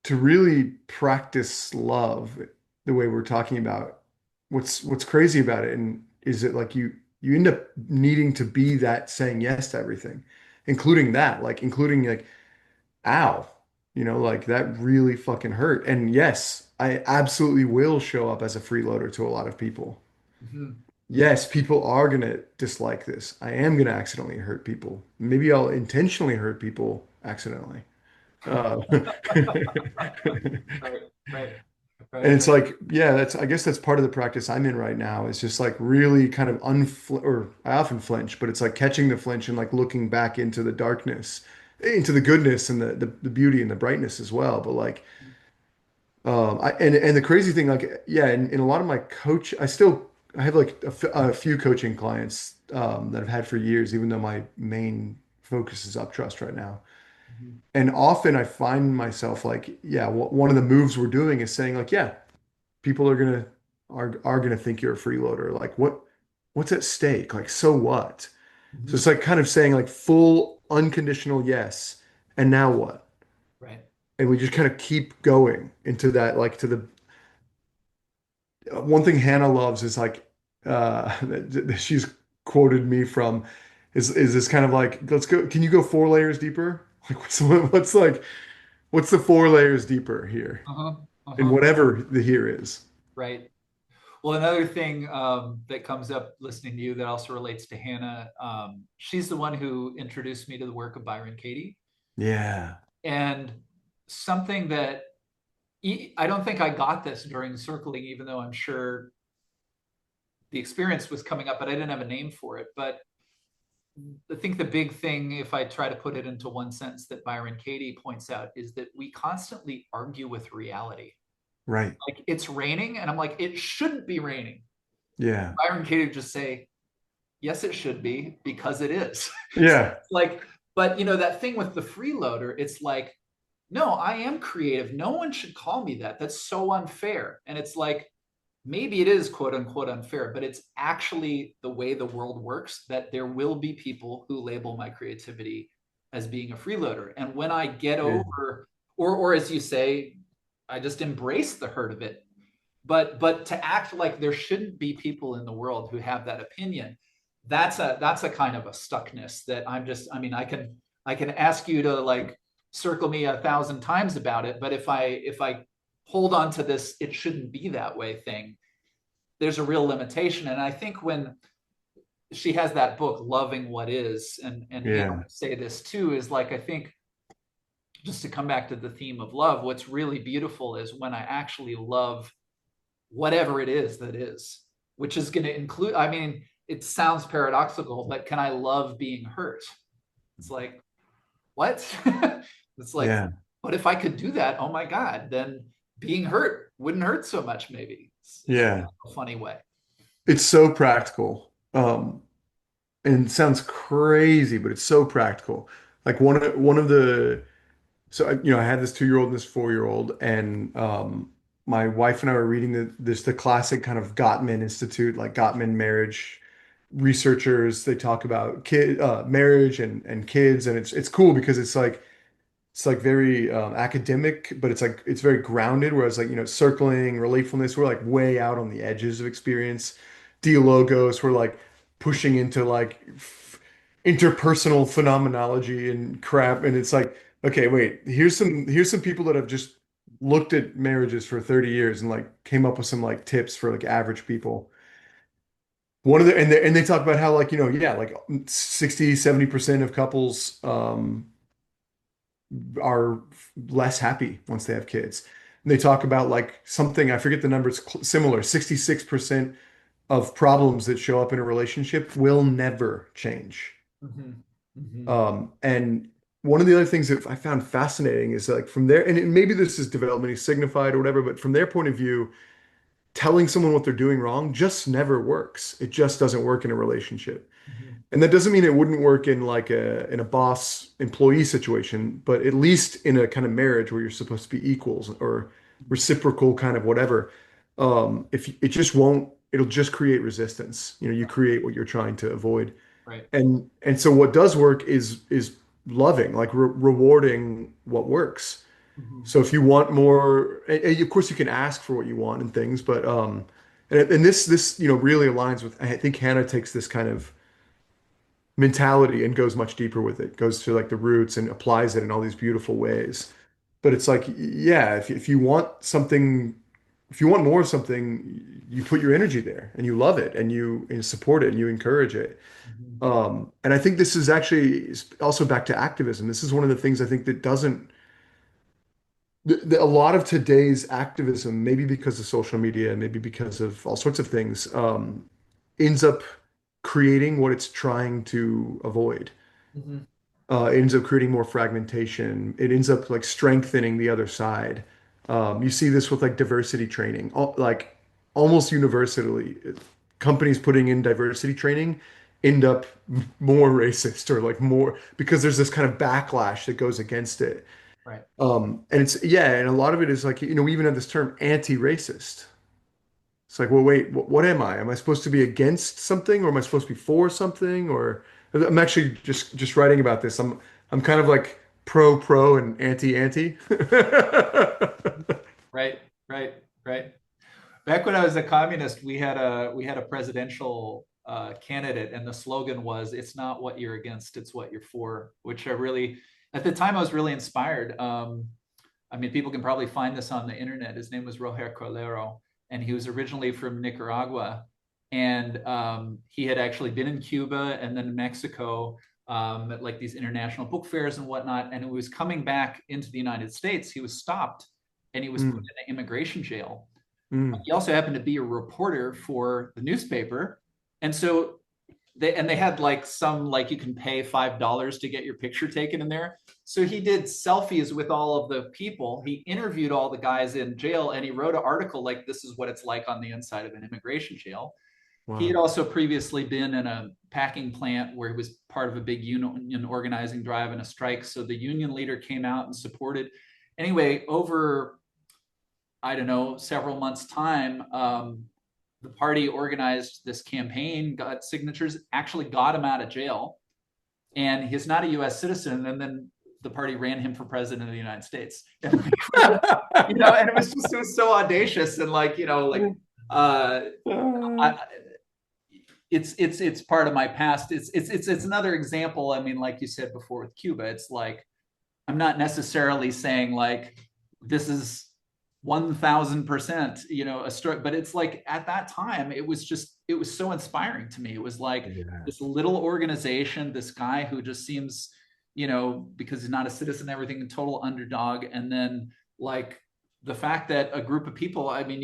to really practice love the way we're talking about, what's crazy about it and is it like you end up needing to be that saying yes to everything, including like, ow, like that really fucking hurt. And yes, I absolutely will show up as a freeloader to a lot of people. Mhm. Yes, people are gonna dislike this. I am gonna accidentally hurt people. Maybe I'll intentionally hurt people accidentally. Uh, Right, right, and right, it's like, yeah, I guess that's part of the practice I'm in right now. Is just like really kind of or I often flinch, but it's like catching the flinch and like looking back into the darkness, into the goodness and the beauty and the brightness as well. But like, and the crazy thing, like, yeah, in a lot of my I have like a few coaching clients that I've had for years, even though my main focus is UpTrust right now. Mhm. And often I find myself like, yeah, one of the moves we're doing is saying like, yeah, people are gonna think you're a freeloader. Like, what's at stake? Like, so what? So Mhm. it's like kind of saying like full unconditional yes, and now what? Right. And we just kind of keep going into that, like to the one thing Hannah loves is like she's quoted me from is this kind of like, let's go, can you go 4 layers deeper? Like what's the 4 layers deeper here Uh-huh. in Uh-huh. whatever the here is. Right. Well, another thing that comes up listening to you that also relates to Hannah, she's the one who introduced me to the work of Byron Katie. Yeah. And something that I don't think I got this during circling, even though I'm sure the experience was coming up, but I didn't have a name for it. But I think the big thing, if I try to put it into one sentence, that Byron Katie points out is that we constantly argue with reality. Right. Like it's raining, and I'm like, it shouldn't be raining. Yeah. Byron Katie would just say, yes, it should be because it is. So Yeah. it's like, but that thing with the freeloader, it's like, no, I am creative. No one should call me that. That's so unfair. And it's like, maybe it is quote unquote unfair, but it's actually the way the world works that there will be people who label my creativity as being a freeloader. And when I get Yeah. over, or as you say, I just embrace the hurt of it. But to act like there shouldn't be people in the world who have that opinion, that's a kind of a stuckness that I'm just, I mean, I can ask you to like circle me 1,000 times about it, but if I hold on to this it shouldn't be that way thing, there's a real limitation. And I think when she has that book Loving What Is, and you know, Yeah. say this too, is like, I think, just to come back to the theme of love, what's really beautiful is when I actually love whatever it is that is, which is going to include, I mean, it sounds paradoxical, but can I love being hurt? It's like, what? It's like, Yeah. but if I could do that, oh my God, then being hurt wouldn't hurt so much, maybe. It's Yeah. a funny way. It's so practical. And it sounds crazy, but it's so practical. Like one of the so I had this 2-year-old and this 4-year-old, and my wife and I were reading the classic kind of Gottman Institute, like Gottman marriage researchers. They talk about marriage and kids, and it's cool because it's like very academic, but it's very grounded. Whereas like circling, relatefulness, we're like way out on the edges of experience. Dialogos, we're like pushing into like interpersonal phenomenology and crap. And it's like, okay, wait, here's some people that have just looked at marriages for 30 years and like came up with some like tips for like average people. One of the and they talk about how like yeah, like 60-70% of couples are less happy once they have kids. And they talk about like something, I forget the numbers, similar, 66% of problems that show up in a relationship will never change. Mm-hmm. Mm-hmm. And one of the other things that I found fascinating is like from there, and maybe this is developmentally signified or whatever, but from their point of view, telling someone what they're doing wrong just never works. It just doesn't work in a relationship. Mm-hmm. And that doesn't mean it wouldn't work in like a boss employee situation, but at least in a kind of marriage where you're supposed to be equals or reciprocal kind of whatever. If it just won't, it'll just create resistance. You create what you're trying to avoid. Right. And so what does work is loving, like rewarding what works. Mm-hmm. So if you want more, and of course you can ask for what you want and things, but and this really aligns with, I think Hannah takes this kind of mentality and goes much deeper with it, goes to like the roots and applies it in all these beautiful ways. But it's like, yeah, if you want something, if you want more of something, you put your energy there and you love it and support it and you encourage it. Mm-hmm. And I think this is actually also back to activism. This is one of the things I think that doesn't, a lot of today's activism, maybe because of social media, maybe because of all sorts of things, ends up creating what it's trying to avoid. Mm-hmm. It ends up creating more fragmentation. It ends up like strengthening the other side. You see this with like diversity training, like almost universally, companies putting in diversity training end up more racist or like more because there's this kind of backlash that goes against it. Right. And it's yeah, and a lot of it is like we even have this term anti-racist. It's like, well, wait, what am I? Am I supposed to be against something, or am I supposed to be for something? Or I'm actually just writing about this. I'm kind of like pro and anti. Right. Right. Right. Back when I was a communist, we had a presidential candidate, and the slogan was, "It's not what you're against, it's what you're for," which I really, at the time, I was really inspired. I mean, people can probably find this on the internet. His name was Roger Colero, and he was originally from Nicaragua, and he had actually been in Cuba and then Mexico, at like these international book fairs and whatnot. And he was coming back into the United States. He was stopped, and he was put Mm, in an immigration jail. mm, He also happened to be a reporter for the newspaper. And so they had like some, like, you can pay $5 to get your picture taken in there. So he did selfies with all of the people. He interviewed all the guys in jail, and he wrote an article like, this is what it's like on the inside of an immigration jail. He had wow. also previously been in a packing plant where he was part of a big union organizing drive and a strike. So the union leader came out and supported. Anyway, over, I don't know, several months' time, the party organized this campaign, got signatures, actually got him out of jail. and he's not a U.S. citizen. And then the party ran him for president of the United States. And and it was so audacious and uh, I, it's part of my past. It's another example. I mean, like you said before with Cuba, it's like I'm not necessarily saying like this is 1000%, a story, but it's like at that time, it was so inspiring to me. It was like Yeah. this little organization, this guy who just seems, because he's not a citizen, everything, a total underdog. And then like the fact that a group of people, I mean,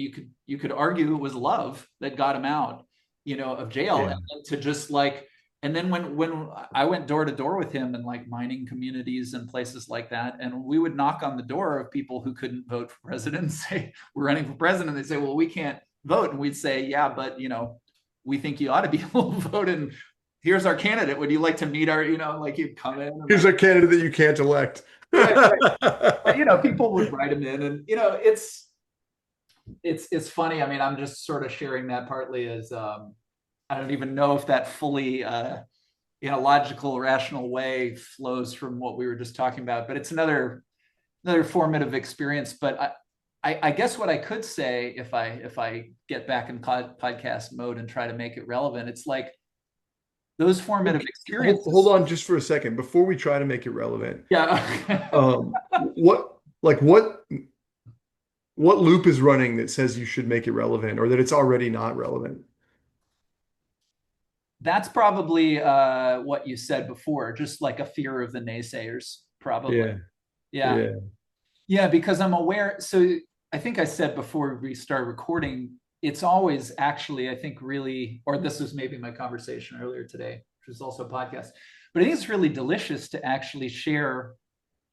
you could argue it was love that got him out, of jail. Yeah. And to just like, and then when I went door to door with him in like mining communities and places like that, and we would knock on the door of people who couldn't vote for president and say, we're running for president. They say, well, we can't vote. And we'd say, yeah, but we think you ought to be able to vote. And here's our candidate. Would you like to meet our, like you'd come in and Here's like, a candidate that you can't elect. right, right. But people would write him in, and it's funny. I mean, I'm just sort of sharing that partly as I don't even know if that fully in a logical, rational way flows from what we were just talking about. But it's another formative experience. But I guess what I could say if I get back in podcast mode and try to make it relevant, it's like those formative Hold experiences. on just for a second before we try to make it relevant. Yeah. What loop is running that says you should make it relevant or that it's already not relevant? That's probably what you said before, just like a fear of the naysayers, probably. Yeah. Yeah. Yeah. Yeah, because I'm aware. So I think I said before we start recording, it's always actually, I think, really, or this was maybe my conversation earlier today, which is also a podcast, but I think it's really delicious to actually share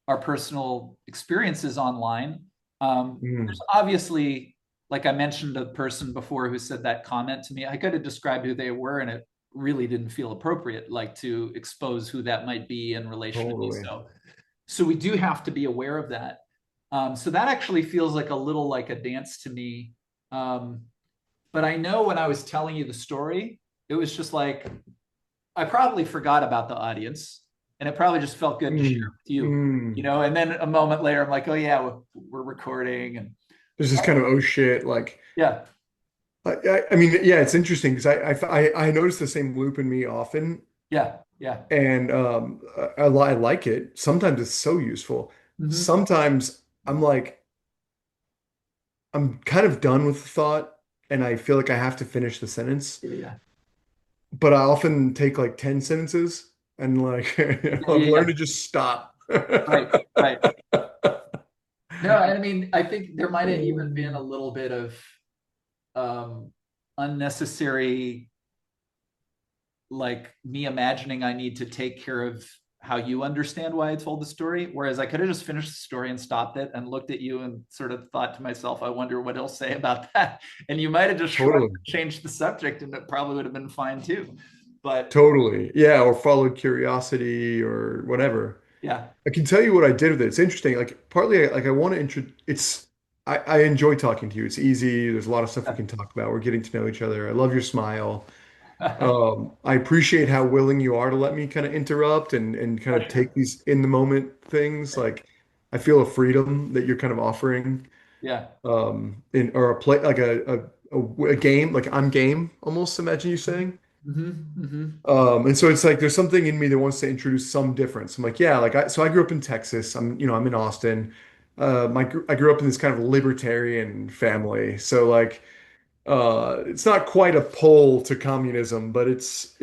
our personal experiences online. There's Mm, obviously, like I mentioned, a person before who said that comment to me. I could have described who they were, and it really didn't feel appropriate, like to expose who that might be in relation to me. totally. So we do have to be aware of that. So that actually feels like a little like a dance to me. Um, but I know when I was telling you the story, it was just like I probably forgot about the audience, and it probably just felt good to share Mm, with you, mm. And then a moment later, I'm like, oh yeah, we're recording, and There's this kind of oh shit, like yeah, I mean, yeah, it's interesting because I notice the same loop in me often, yeah, yeah, and I like it. Sometimes it's so useful. mm-hmm. Sometimes I'm like I'm kind of done with the thought, and I feel like I have to finish the sentence. Yeah, But I often take like 10 sentences and like yeah, I've yeah, learned yeah. to just stop. Right, right. No, I mean, I think there might have even been a little bit of um, unnecessary, like me imagining I need to take care of how you understand why I told the story. Whereas I could have just finished the story and stopped it and looked at you and sort of thought to myself, I wonder what he'll say about that. And you might have just shrugged Totally. and changed the subject, and it probably would have been fine too. But Totally. Yeah, or followed curiosity or whatever. yeah, I can tell you what I did with it. It's interesting. Like partly like I want to intro it's I enjoy talking to you. It's easy. There's a lot of stuff we can talk about. We're getting to know each other. I love your smile. I appreciate how willing you are to let me kind of interrupt and kind of pleasure. take these in the moment things. Like I feel a freedom that you're kind of offering Yeah. in or a play like a game like I'm game almost imagine you saying. Mm-hmm, mm-hmm. And so it's like there's something in me that wants to introduce some difference. I'm like, yeah, so I grew up in Texas. I'm in Austin. I grew up in this kind of libertarian family. So like it's not quite a pull to communism, but it's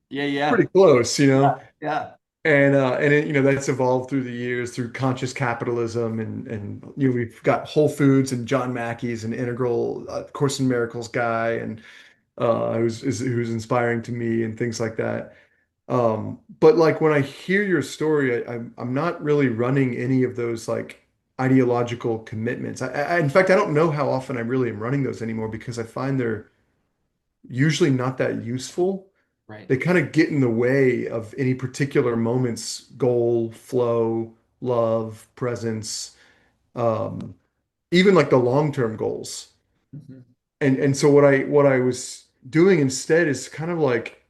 Yeah, pretty yeah, close, you know. yeah, yeah, And that's evolved through the years through conscious capitalism and we've got Whole Foods and John Mackey's an integral Course in Miracles guy and who's inspiring to me and things like that. But like when I hear your story, I'm not really running any of those like ideological commitments. In fact, I don't know how often I really am running those anymore because I find they're usually not that useful. right. They kind of get in the way of any particular moment's goal, flow, love, presence, um, even like the long-term goals. Mm-hmm. And so what I was doing instead is kind of like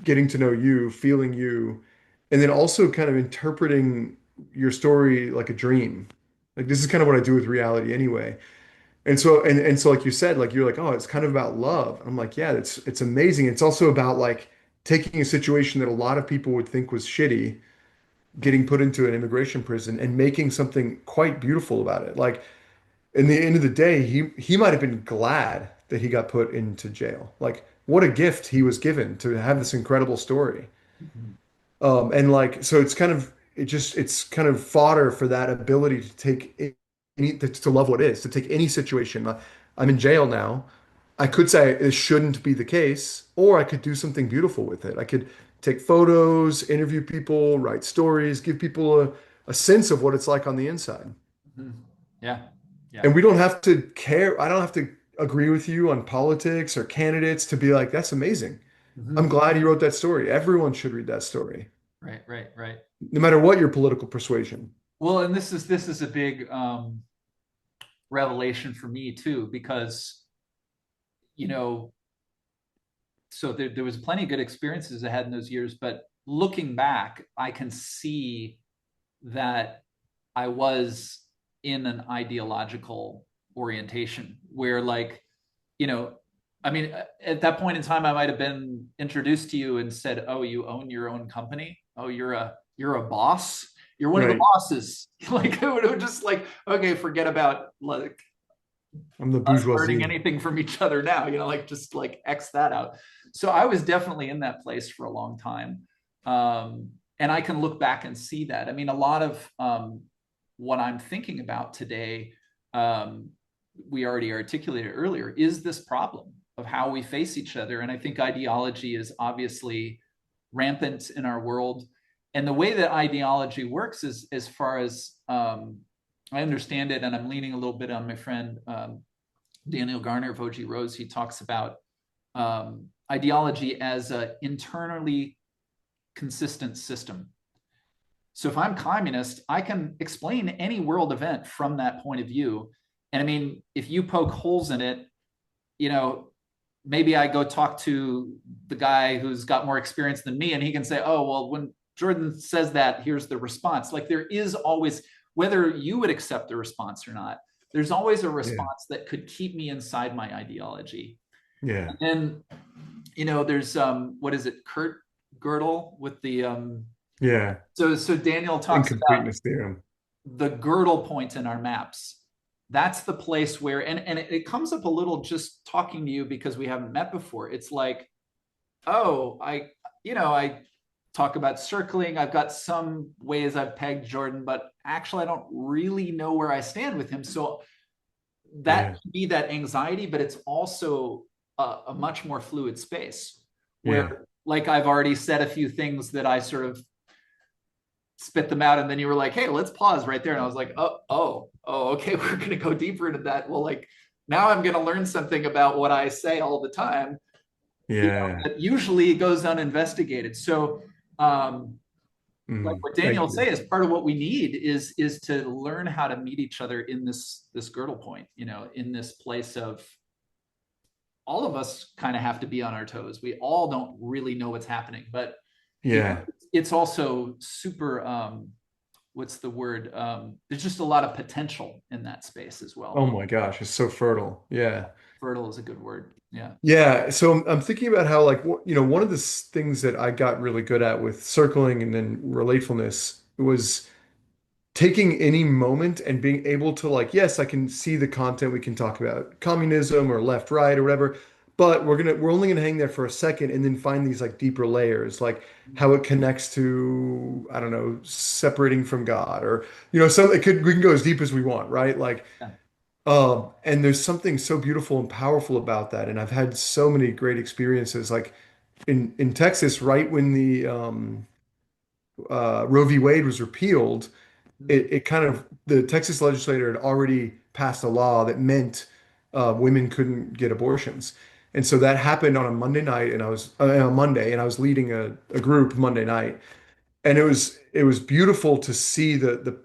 getting to know you, feeling you, and then also kind of interpreting your story like a dream. Like this is kind of what I do with reality anyway. And so like you said, like you're like, oh, it's kind of about love. I'm like, yeah, it's amazing. It's also about like taking a situation that a lot of people would think was shitty, getting put into an immigration prison and making something quite beautiful about it. Like in the end of the day, he might have been glad that he got put into jail. Like what a gift he was given to have this incredible story. Mhm. And like, so it's kind of fodder for that ability to take to love what is, to take any situation. I'm in jail now. I could say this shouldn't be the case, or I could do something beautiful with it. I could take photos, interview people, write stories, give people a sense of what it's like on the inside. Mhm. Yeah. And Yeah. we don't have to care. I don't have to agree with you on politics or candidates to be like, that's amazing. I'm Mhm. glad you wrote that story. Everyone should read that story, Right, right, right. no matter what your political persuasion. Well, and this is a big revelation for me too, because you know, so there was plenty of good experiences I had in those years, but looking back, I can see that I was in an ideological orientation where, like, you know, I mean, at that point in time, I might have been introduced to you and said, "Oh, you own your own company. Oh, you're a boss. You're one of the Right. bosses." Like, it would have just like, okay, forget about like I'm the us learning bourgeoisie. anything from each other now, like just like X that out. So I was definitely in that place for a long time. And I can look back and see that. I mean, a lot of what I'm thinking about today, um, we already articulated earlier, is this problem of how we face each other. And I think ideology is obviously rampant in our world. And the way that ideology works is, as far as I understand it, and I'm leaning a little bit on my friend Daniel Garner of OG Rose. He talks about ideology as an internally consistent system. So if I'm communist, I can explain any world event from that point of view. And I mean, if you poke holes in it, you know, maybe I go talk to the guy who's got more experience than me, and he can say, "Oh, well, when Jordan says that, here's the response." Like there is always, whether you would accept the response or not, there's always a Yeah. response that could keep me inside my ideology. Yeah. And then, there's what is it, Kurt Gödel with the Yeah. so Daniel talks about Incompleteness theorem. the girdle point in our maps. That's the place where, and it comes up a little just talking to you because we haven't met before. It's like, oh, I talk about circling. I've got some ways I've pegged Jordan, but actually I don't really know where I stand with him. So that Yeah. can be that anxiety, but it's also a much more fluid space where, Yeah. like, I've already said a few things that I sort of spit them out, and then you were like, "Hey, let's pause right there," and I was like, "Oh, okay, we're going to go deeper into that." Well, like, now I'm going to learn something about what I say all the time, Yeah. that usually goes uninvestigated. So, like what Thank Daniel you. say is part of what we need is to learn how to meet each other in this girdle point, in this place of, all of us kind of have to be on our toes. We all don't really know what's happening, but Yeah. it's also super, what's the word? There's just a lot of potential in that space as Oh well. my gosh, it's so fertile. Yeah. Fertile is a good word. Yeah. Yeah. So I'm thinking about how, like, one of the things that I got really good at with circling and then relatefulness was taking any moment and being able to, like, yes, I can see the content we can talk about communism or left, right, or whatever, but we're only gonna hang there for a second and then find these like deeper layers, like how it connects to, I don't know, separating from God, or we can go as deep as we want, right? Like, Yeah. and there's something so beautiful and powerful about that. And I've had so many great experiences, like in Texas, right when the Roe v. Wade was repealed, it kind of, the Texas legislator had already passed a law that meant women couldn't get abortions. And so that happened on a Monday night, and I was on Monday, and I was leading a group Monday night, and it was beautiful to see the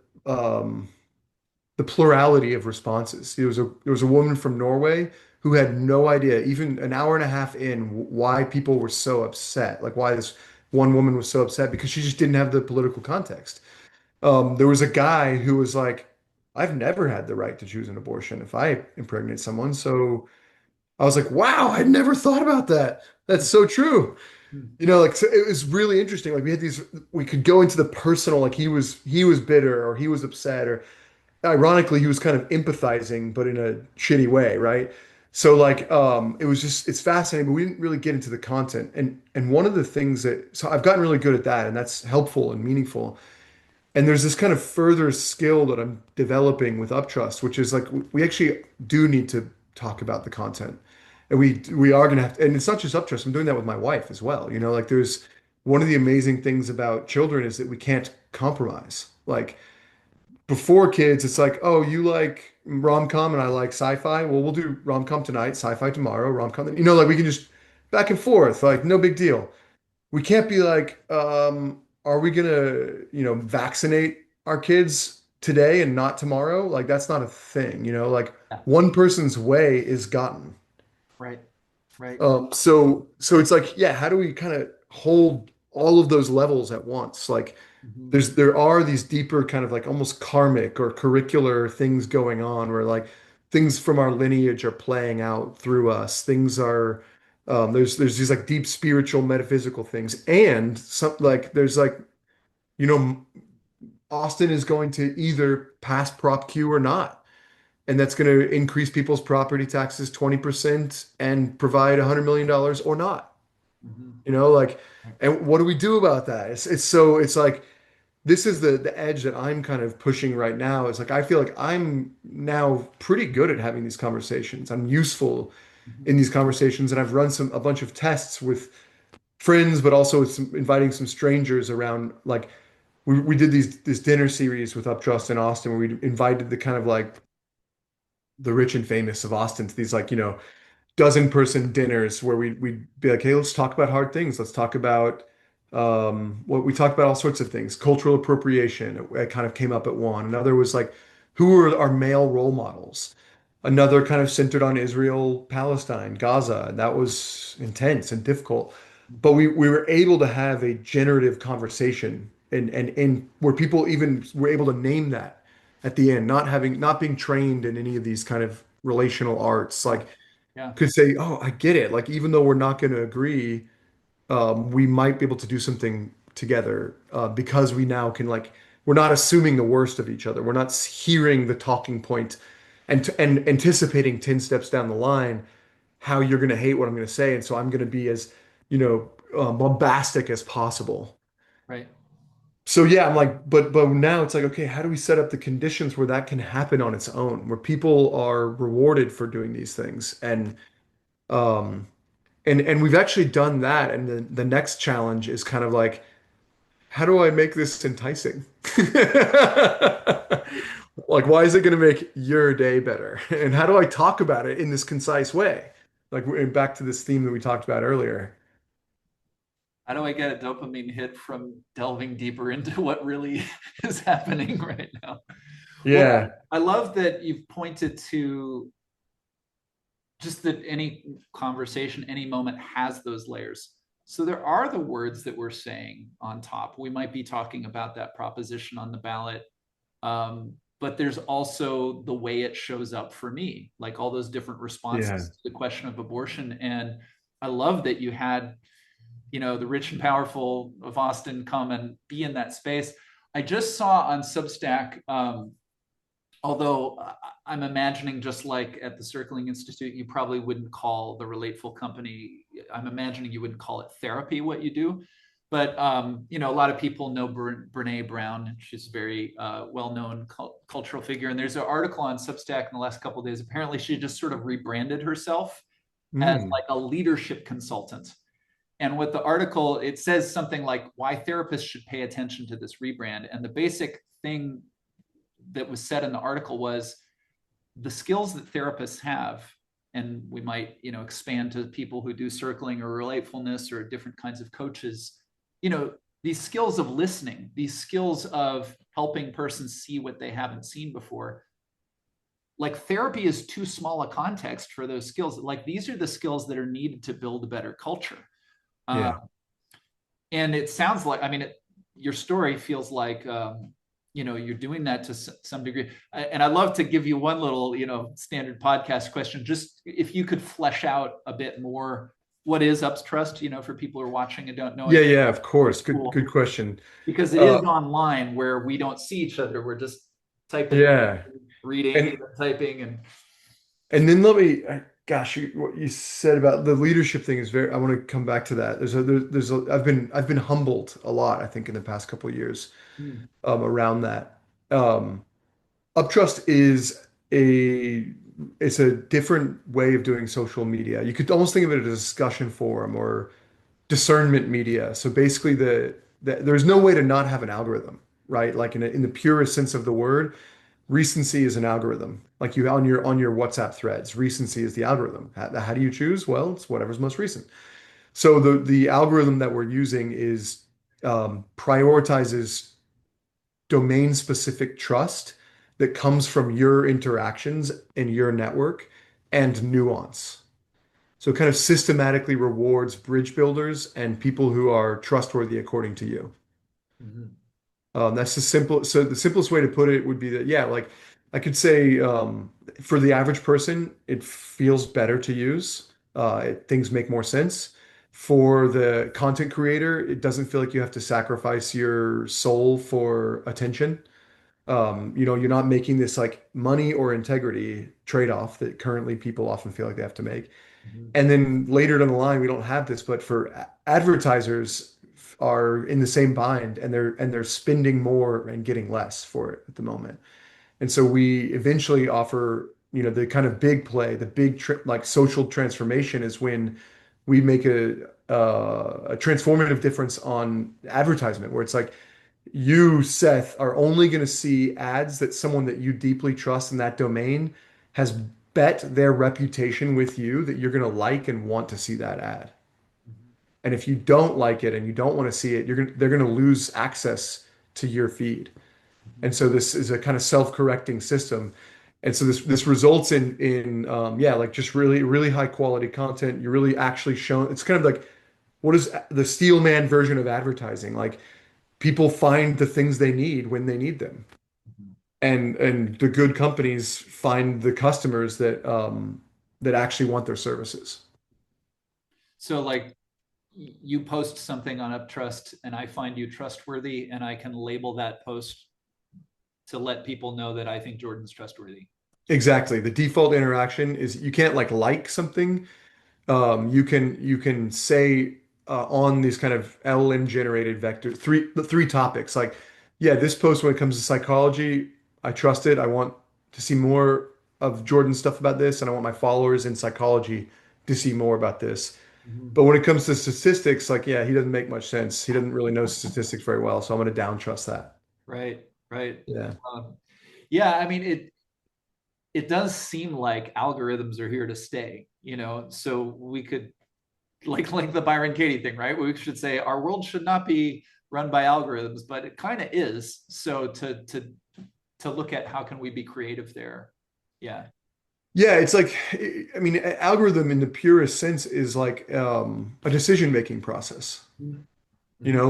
plurality of responses. It was a woman from Norway who had no idea, even an hour and a half in, why people were so upset, like why this one woman was so upset because she just didn't have the political context. There was a guy who was like, I've never had the right to choose an abortion if I impregnate someone. So I was like, wow, I never thought about that. That's so true. Like so it was really interesting. Like we could go into the personal, like he was bitter or he was upset or ironically he was kind of empathizing, but in a shitty way, right? So like it was just it's fascinating, but we didn't really get into the content. And one of the things that so I've gotten really good at that, and that's helpful and meaningful. And there's this kind of further skill that I'm developing with UpTrust, which is like we actually do need to talk about the content. And we are gonna have to, and it's not just UpTrust, I'm doing that with my wife as well. Like there's one of the amazing things about children is that we can't compromise. Like before kids, it's like, oh, you like rom-com and I like sci-fi. Well, we'll do rom-com tonight, sci-fi tomorrow, rom-com. Like we can just back and forth, like no big deal. We can't be like, are we gonna, vaccinate our kids today and not tomorrow? Like that's not a thing, like Yeah. one person's way is gotten. Right. Right. So it's like, yeah, how do we kind of hold all of those levels at once? Like Mhm. there are these deeper kind of like almost karmic or curricular things going on where like things from our lineage are playing out through us. Things are there's these like deep spiritual metaphysical things and some like there's like you know Austin is going to either pass Prop Q or not. And that's going to increase people's property taxes 20% and provide $100 million or not. Mhm. Like, and what do we do about that? It's like this is the edge that I'm kind of pushing right now. It's like I feel like I'm now pretty good at having these conversations. I'm useful Mhm. in these conversations, and I've run a bunch of tests with friends, but also with inviting some strangers around. Like we did this dinner series with UpTrust in Austin where we invited the kind of like the rich and famous of Austin to these like dozen person dinners where we'd be like, hey, let's talk about hard things. Let's talk about what we talked about all sorts of things. Cultural appropriation, it kind of came up at one. Another was like, who are our male role models? Another kind of centered on Israel, Palestine, Gaza. And that was intense and difficult. But we were able to have a generative conversation and where people even were able to name that at the end, not being trained in any of these kind of relational arts. Yeah. Like Yeah. could say, "Oh, I get it." Like even though we're not going to agree, we might be able to do something together because we now can like we're not assuming the worst of each other. We're not hearing the talking point and anticipating 10 steps down the line how you're going to hate what I'm going to say, and so I'm going to be as bombastic as possible. Right. So yeah, I'm like, but now it's like, okay, how do we set up the conditions where that can happen on its own, where people are rewarded for doing these things, um, and we've actually done that. And the next challenge is kind of like, how do I make this enticing? Right. Like, why is it going to make your day better? And how do I talk about it in this concise way? Like, back to this theme that we talked about earlier. How do I get a dopamine hit from delving deeper into what really is happening right now? Well, Yeah, I love that you've pointed to just that any conversation, any moment has those layers. So there are the words that we're saying on top. We might be talking about that proposition on the ballot. But there's also the way it shows up for me, like all those different yeah, responses to the question of abortion. And I love that you had, the rich and powerful of Austin come and be in that space. I just saw on Substack, although I'm imagining just like at the Circling Institute, you probably wouldn't call the Relateful Company, I'm imagining you wouldn't call it therapy, what you do. But, a lot of people know Brene Brown. She's a very well-known cultural figure. And there's an article on Substack in the last couple of days. Apparently, she just sort of rebranded herself as mm, like a leadership consultant. And what the article, it says something like why therapists should pay attention to this rebrand. And the basic thing that was said in the article was the skills that therapists have, and we might, expand to people who do circling or relatefulness or different kinds of coaches, these skills of listening, these skills of helping persons see what they haven't seen before. Like therapy is too small a context for those skills. Like these are the skills that are needed to build a better culture. Uh, yeah, And it sounds like, I mean, your story feels like, you're doing that to some degree. And I'd love to give you one little, standard podcast question. Just if you could flesh out a bit more, what is UpTrust, for people who are watching and don't know Yeah, it. yeah, of course. Good Cool. question. Because it Uh, is online where we don't see each other. We're just typing, yeah. reading, And typing, and and then let me, gosh, what you said about the leadership thing is very, I want to come back to that. I've been humbled a lot, I think, in the past couple of years mm, around that. Um, Uptrust is a it's a different way of doing social media. You could almost think of it as a discussion forum or discernment media. So basically, there's no way to not have an algorithm, right? Like in the purest sense of the word, recency is an algorithm. Like you on your WhatsApp threads, recency is the algorithm. How do you choose? Well, it's whatever's most recent. So the algorithm that we're using is prioritizes domain specific trust that comes from your interactions in your network and nuance. So it kind of systematically rewards bridge builders and people who are trustworthy according to you. mhm, That's the simple. So the simplest way to put it would be that, yeah, like I could say, for the average person, it feels better to use. Things make more sense. For the content creator, it doesn't feel like you have to sacrifice your soul for attention. You're not making this like money or integrity trade-off that currently people often feel like they have to make. mhm, And then later down the line, we don't have this, but for advertisers are in the same bind and they're spending more and getting less for it at the moment. And so we eventually offer, the kind of big play, the big like social transformation is when we make a transformative difference on advertisement, where it's like you, Seth, are only going to see ads that someone that you deeply trust in that domain has bet their reputation with you that you're going to like and want to see that ad. mhm, And if you don't like it and you don't want to see it, they're going to lose access to your feed. mhm, And so this is a kind of self-correcting system. And so this results in yeah, like just really high quality content. You're really actually shown. It's kind of like what is the Steelman version of advertising? Like people find the things they need when they need them. mhm. And the good companies find the customers that actually want their services. So like you post something on UpTrust and I find you trustworthy and I can label that post to let people know that I think Jordan's trustworthy. Exactly. The default interaction is you can't like something. You can say on these kind of LLM generated vector the three topics like, yeah, this post when it comes to psychology, I trust it. I want to see more of Jordan's stuff about this, and I want my followers in psychology to see more about this. Mhm. But when it comes to statistics, like, yeah, he doesn't make much sense. He doesn't really know statistics very well, so I'm going to down trust that. Right, right. Yeah. Um, yeah, I mean it does seem like algorithms are here to stay, so we could like the Byron Katie thing, right? We should say our world should not be run by algorithms, but it kind of is. So to look at how can we be creative there. Yeah. Yeah, it's like, I mean, algorithm in the purest sense is like a decision-making process. Mhm.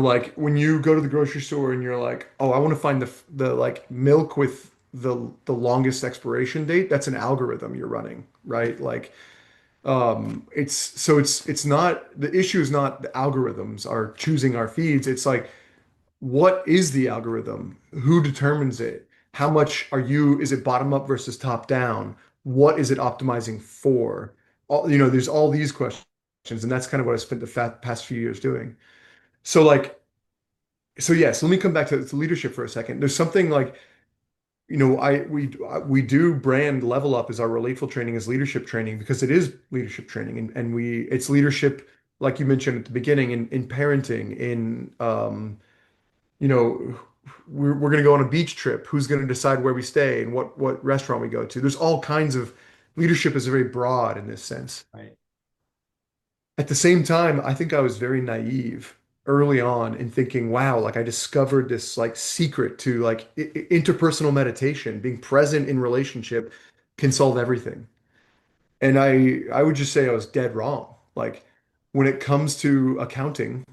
Like when you go to the grocery store and you're like, oh, I want to find the like milk with the longest expiration date, that's an algorithm you're running, right? Like it's not the issue is not the algorithms are choosing our feeds. It's like what is the algorithm? Who determines it? How much is it bottom up versus top down? What is it optimizing for? There's all these questions, and that's kind of what I spent the past few years doing. So like, so yes, let me come back to leadership for a second. There's something like, we do brand level up as our relateful training as leadership training because it is leadership training and it's leadership like you mentioned at the beginning in parenting in you know, we're going to go on a beach trip. Who's going to decide where we stay and what restaurant we go to? There's all kinds of leadership is very broad in this sense. Right. At the same time, I think I was very naive early on in thinking, wow, like I discovered this like secret to like interpersonal meditation, being present in relationship can solve everything. And I would just say I was dead wrong. Like when it comes to accounting,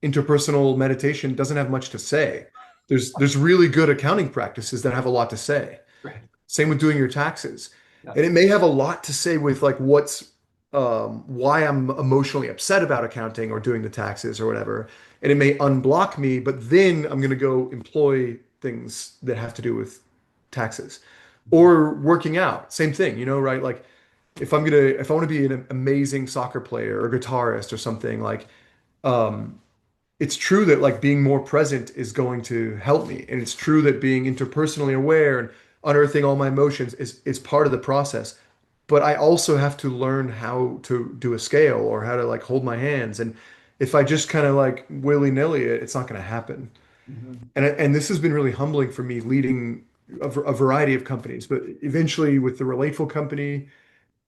interpersonal meditation doesn't have much to say. There's really good accounting practices that have a lot to say. Right. Same with doing your taxes. Yeah. And it may have a lot to say with like why I'm emotionally upset about accounting or doing the taxes or whatever. And it may unblock me, but then I'm going to go employ things that have to do with taxes or working out. Same thing, right? Like if I want to be an amazing soccer player or guitarist or something, like um, it's true that like being more present is going to help me. And it's true that being interpersonally aware and unearthing all my emotions is part of the process. But I also have to learn how to do a scale or how to like hold my hands. And if I just kind of like willy-nilly it, it's not going to happen. Mhm. And this has been really humbling for me leading a variety of companies. But eventually with the Relateful Company,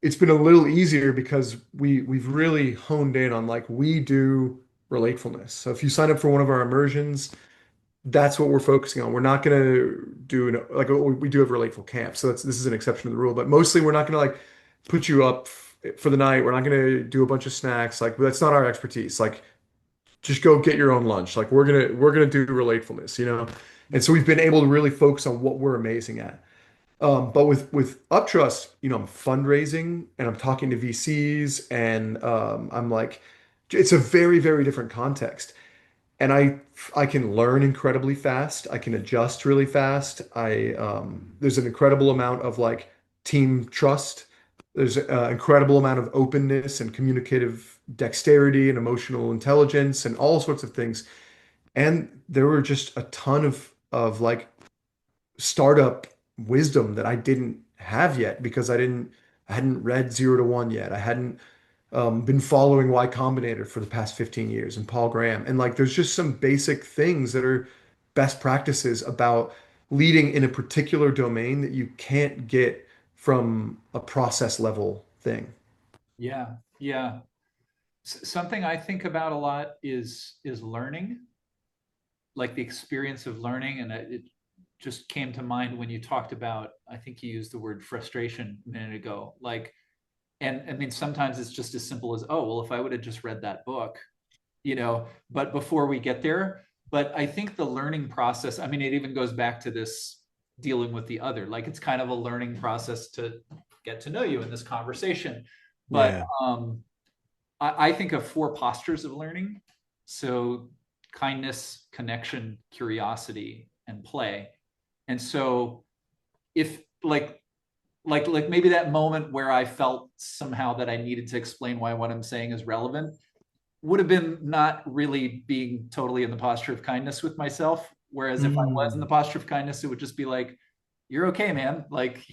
it's been a little easier because we've really honed in on like we do relatefulness. So if you sign up for one of our immersions, that's what we're focusing on. We're not going to do like we do have relateful camps. So this is an exception to the rule, but mostly we're not going to like put you up for the night. We're not going to do a bunch of snacks. Like that's not our expertise. Like just go get your own lunch. Like we're gonna do relatefulness. And so we've been able to really focus on what we're amazing at. But with UpTrust, I'm fundraising and I'm talking to VCs and I'm like, it's a very, very different context. And I can learn incredibly fast. I can adjust really fast. There's an incredible amount of like team trust. There's an incredible amount of openness and communicative dexterity and emotional intelligence and all sorts of things. And there were just a ton of like startup wisdom that I didn't have yet because I hadn't read Zero to One yet. I hadn't been following Y Combinator for the past 15 years and Paul Graham. And like there's just some basic things that are best practices about leading in a particular domain that you can't get from a process level thing. Yeah. Yeah. Something I think about a lot is learning, like the experience of learning. And it just came to mind when you talked about, I think you used the word frustration a minute ago. Like, and I mean, sometimes it's just as simple as, oh, well, if I would have just read that book, but before we get there, but I think the learning process, I mean, it even goes back to this dealing with the other, like it's kind of a learning process to get to know you in this conversation. But Yeah. I think of four postures of learning. So kindness, connection, curiosity, and play. And so if like maybe that moment where I felt somehow that I needed to explain why what I'm saying is relevant would have been not really being totally in the posture of kindness with myself. Whereas if I was in the Mm. posture of kindness, it would just be like, you're okay, man. Like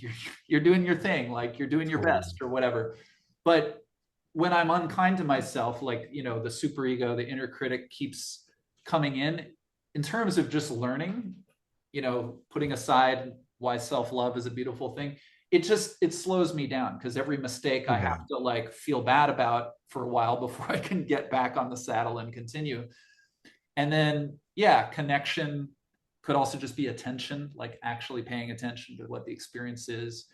you're doing your thing, like you're doing your Totally. best or whatever. But when I'm unkind to myself, like, the superego, the inner critic keeps coming in terms of just learning, putting aside why self-love is a beautiful thing, it slows me down because every mistake I Yeah. have to like feel bad about for a while before I can get back on the saddle and continue. And then, yeah, connection could also just be attention, like actually paying attention to what the experience is.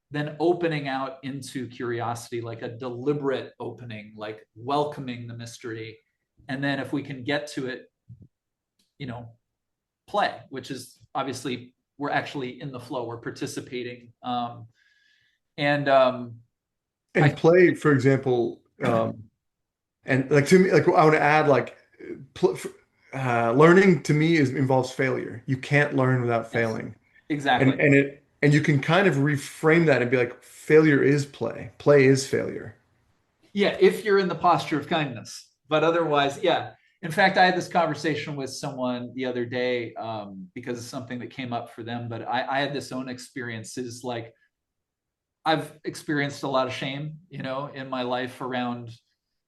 Then opening out into curiosity, like a deliberate opening, like welcoming the mystery. And then if we can get to it, you know, play, which is obviously we're actually in the flow, we're participating. And I And play, for example, and like to me, like I want to add like pl learning to me involves failure. You can't learn without yes, failing. exactly. And you can kind of reframe that and be like, failure is play. Play is failure. Yeah, if you're in the posture of kindness, but otherwise, yeah. In fact, I had this conversation with someone the other day because of something that came up for them. But I had this own experiences. Like I've experienced a lot of shame, in my life around.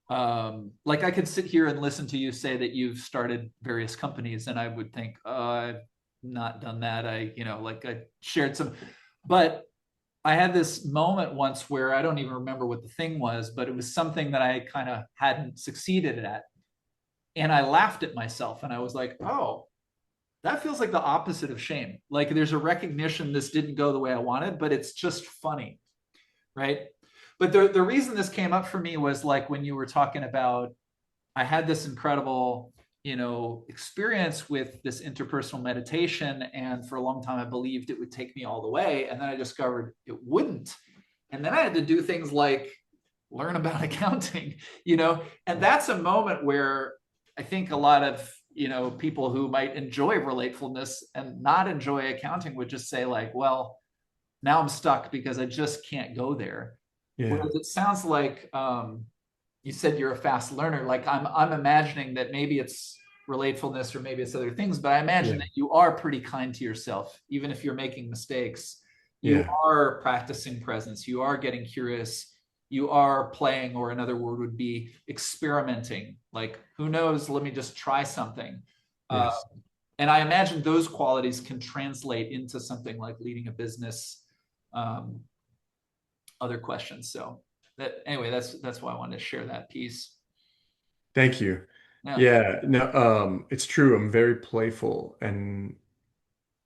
Like I could sit here and listen to you say that you've started various companies, and I would think, oh, I've not done that. Like I shared some, but I had this moment once where I don't even remember what the thing was, but it was something that I kind of hadn't succeeded at. And I laughed at myself and I was like, oh, that feels like the opposite of shame. Like there's a recognition this didn't go the way I wanted, but it's just funny. Right. But the reason this came up for me was like when you were talking about, I had this incredible experience with this interpersonal meditation. And for a long time, I believed it would take me all the way. And then I discovered it wouldn't. And then I had to do things like learn about accounting, and that's a moment where I think a lot of, people who might enjoy relatefulness and not enjoy accounting would just say like, well, now I'm stuck because I just can't go there. Yeah. Whereas it sounds like you said you're a fast learner. Like I'm imagining that maybe it's relatefulness or maybe it's other things, but I imagine Yeah. that you are pretty kind to yourself, even if you're making mistakes. You Yeah. are practicing presence. You are getting curious. You are playing, or another word would be experimenting. Like, who knows? Let me just try something. Uh, Yes. and I imagine those qualities can translate into something like leading a business, um, other questions. So that anyway, that's why I wanted to share that piece. Thank you. Yeah. Yeah, no, it's true. I'm very playful and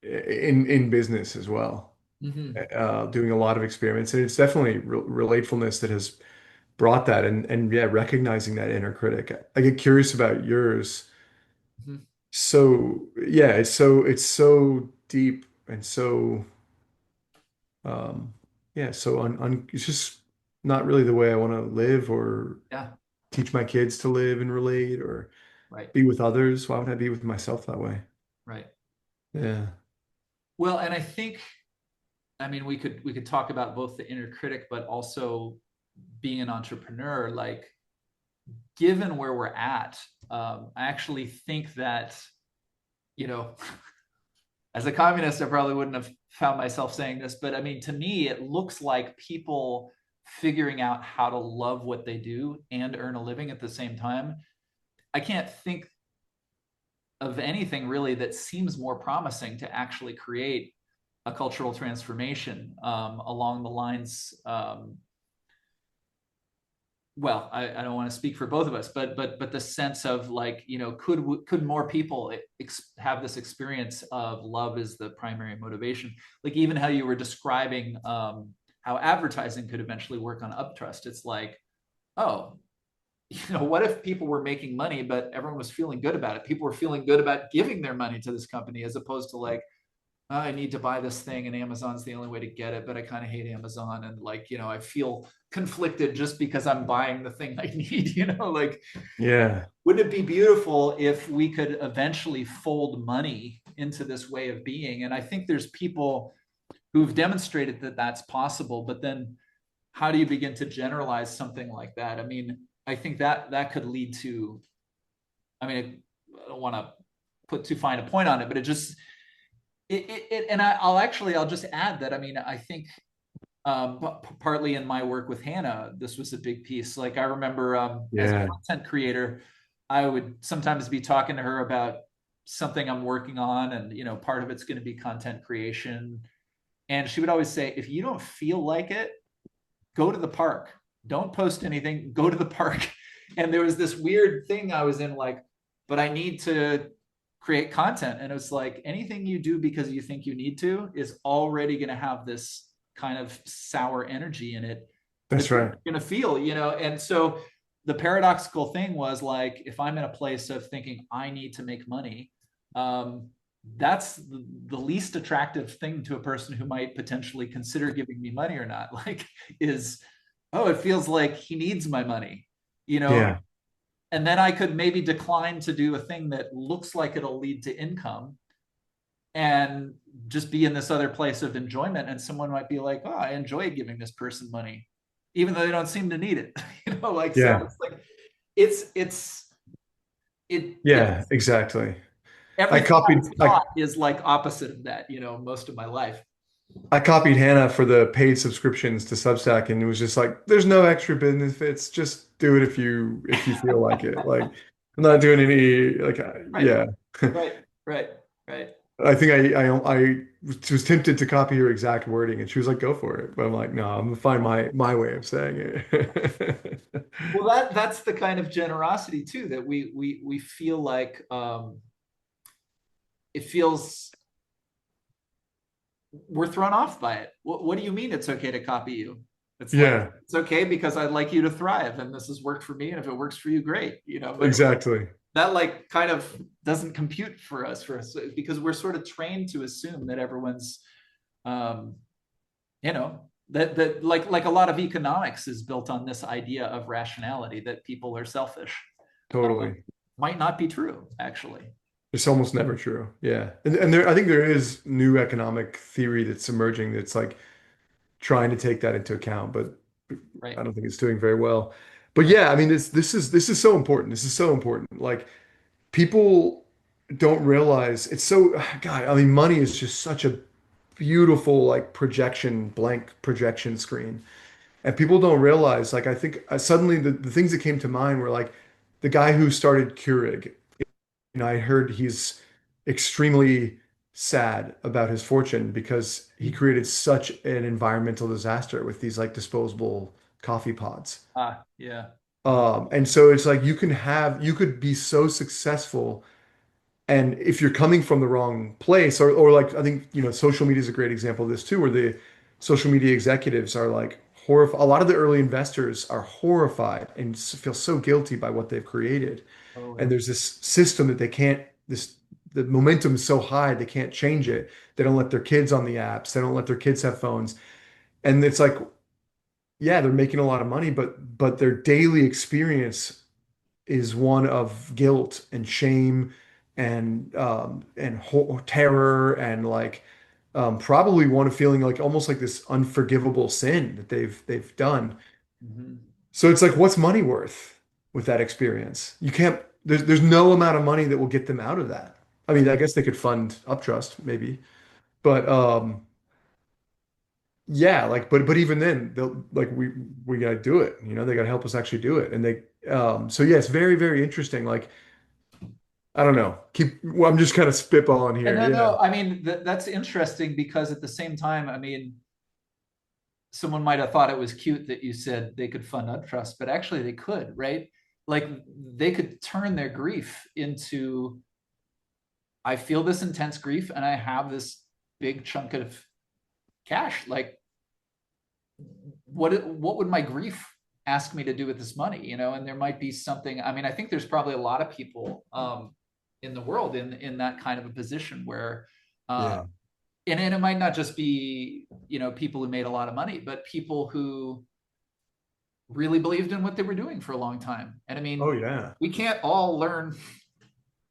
in business as well. Mm-hmm. Doing a lot of experiments, and it's definitely relatefulness that has brought that, and yeah, recognizing that inner critic. I get curious about yours. Mm-hmm. So yeah, it's so deep and so um yeah, so it's just not really the way I want to live or Yeah. teach my kids to live and relate or Right. be with others. Why would I be with myself that way? Right. Yeah. Well, and I think, I mean, we could talk about both the inner critic, but also being an entrepreneur. Like, given where we're at, I actually think that, you know, as a communist, I probably wouldn't have found myself saying this, but I mean, to me, it looks like people figuring out how to love what they do and earn a living at the same time. I can't think of anything really that seems more promising to actually create a cultural transformation, along the lines. Well, I don't want to speak for both of us, but the sense of like, could more people have this experience of love as the primary motivation? Like even how you were describing, how advertising could eventually work on UpTrust. It's like, oh, what if people were making money, but everyone was feeling good about it? People were feeling good about giving their money to this company as opposed to like, oh, I need to buy this thing and Amazon's the only way to get it, but I kind of hate Amazon. And like, I feel conflicted just because I'm buying the thing I need, like, Yeah. wouldn't it be beautiful if we could eventually fold money into this way of being? And I think there's people who've demonstrated that that's possible, but then how do you begin to generalize something like that? I mean, I think that could lead to, I mean, I don't want to put too fine a point on it, but it just, and I'll just add that, I mean, I think, partly in my work with Hannah, this was a big piece. Like I remember, as a Yeah. content creator, I would sometimes be talking to her about something I'm working on, and part of it's going to be content creation. And she would always say, if you don't feel like it, go to the park. Don't post anything. Go to the park. And there was this weird thing I was in, like, but I need to create content. And it's like anything you do because you think you need to is already going to have this kind of sour energy in it that That's you're right. going to feel, And so the paradoxical thing was like, if I'm in a place of thinking I need to make money, that's the least attractive thing to a person who might potentially consider giving me money or not. Like, is, oh, it feels like he needs my money, you know? Yeah. And then I could maybe decline to do a thing that looks like it'll lead to income and just be in this other place of enjoyment. And someone might be like, oh, I enjoy giving this person money, even though they don't seem to need it. Like, so Yeah. it's like, it's, yeah, Yeah, exactly. I everything I copied was I taught is like opposite of that, most of my life. I copied Hannah for the paid subscriptions to Substack, and it was just like there's no extra benefits. Just do it if you feel like it. Like I'm not doing any like Right, yeah. right, right, right. I think I was tempted to copy her exact wording, and she was like, "Go for it." But I'm like, "No, I'm gonna find my way of saying it." Well, that's the kind of generosity too that we feel like, it feels we're thrown off by it. What do you mean it's okay to copy you? It's like, Yeah, it's okay because I'd like you to thrive, and this has worked for me, and if it works for you, great. But exactly. that like kind of doesn't compute for us because we're sort of trained to assume that everyone's um you know that like a lot of economics is built on this idea of rationality, that people are selfish. um, Totally. might not be true actually. It's almost never true. Yeah. And there, I think there is new economic theory that's emerging that's like trying to take that into account, but Right. I don't think it's doing very well. But yeah, I mean, this is so important. This is so important. Like people don't realize it's so, God, I mean, money is just such a beautiful like projection, blank projection screen. And people don't realize, like, I think suddenly the things that came to mind were like the guy who started Keurig. I heard he's extremely sad about his fortune because he created such an environmental disaster with these like disposable coffee pods. Yeah. And so it's like you could be so successful, and if you're coming from the wrong place, or like I think, social media is a great example of this too, where the social media executives are like horrified. A lot of the early investors are horrified and feel so guilty by what they've created. Oh And yeah. there's this system that they can't, the momentum is so high, they can't change it. They don't let their kids on the apps. They don't let their kids have phones. And it's like, yeah, they're making a lot of money, but their daily experience is one of guilt and shame and terror and like probably one of feeling like almost like this unforgivable sin that they've done. Mhm. So it's like, what's money worth with that experience? You can't. There's no amount of money that will get them out of that. I mean, I guess they could fund UpTrust maybe, but yeah, like but even then they'll like we gotta do it. They gotta help us actually do it, and they so yeah, it's very very interesting. Like I don't know. Well, I'm just kind of spitballing And here. no, Yeah. no, I mean that's interesting because at the same time, I mean, someone might have thought it was cute that you said they could fund UpTrust, but actually they could, right? Like they could turn their grief into, I feel this intense grief and I have this big chunk of cash. Like what would my grief ask me to do with this money? And there might be something. I mean, I think there's probably a lot of people in the world in that kind of a position where uh, Yeah. and it might not just be people who made a lot of money, but people who really believed in what they were doing for a long time. And I Oh mean, yeah. we can't all learn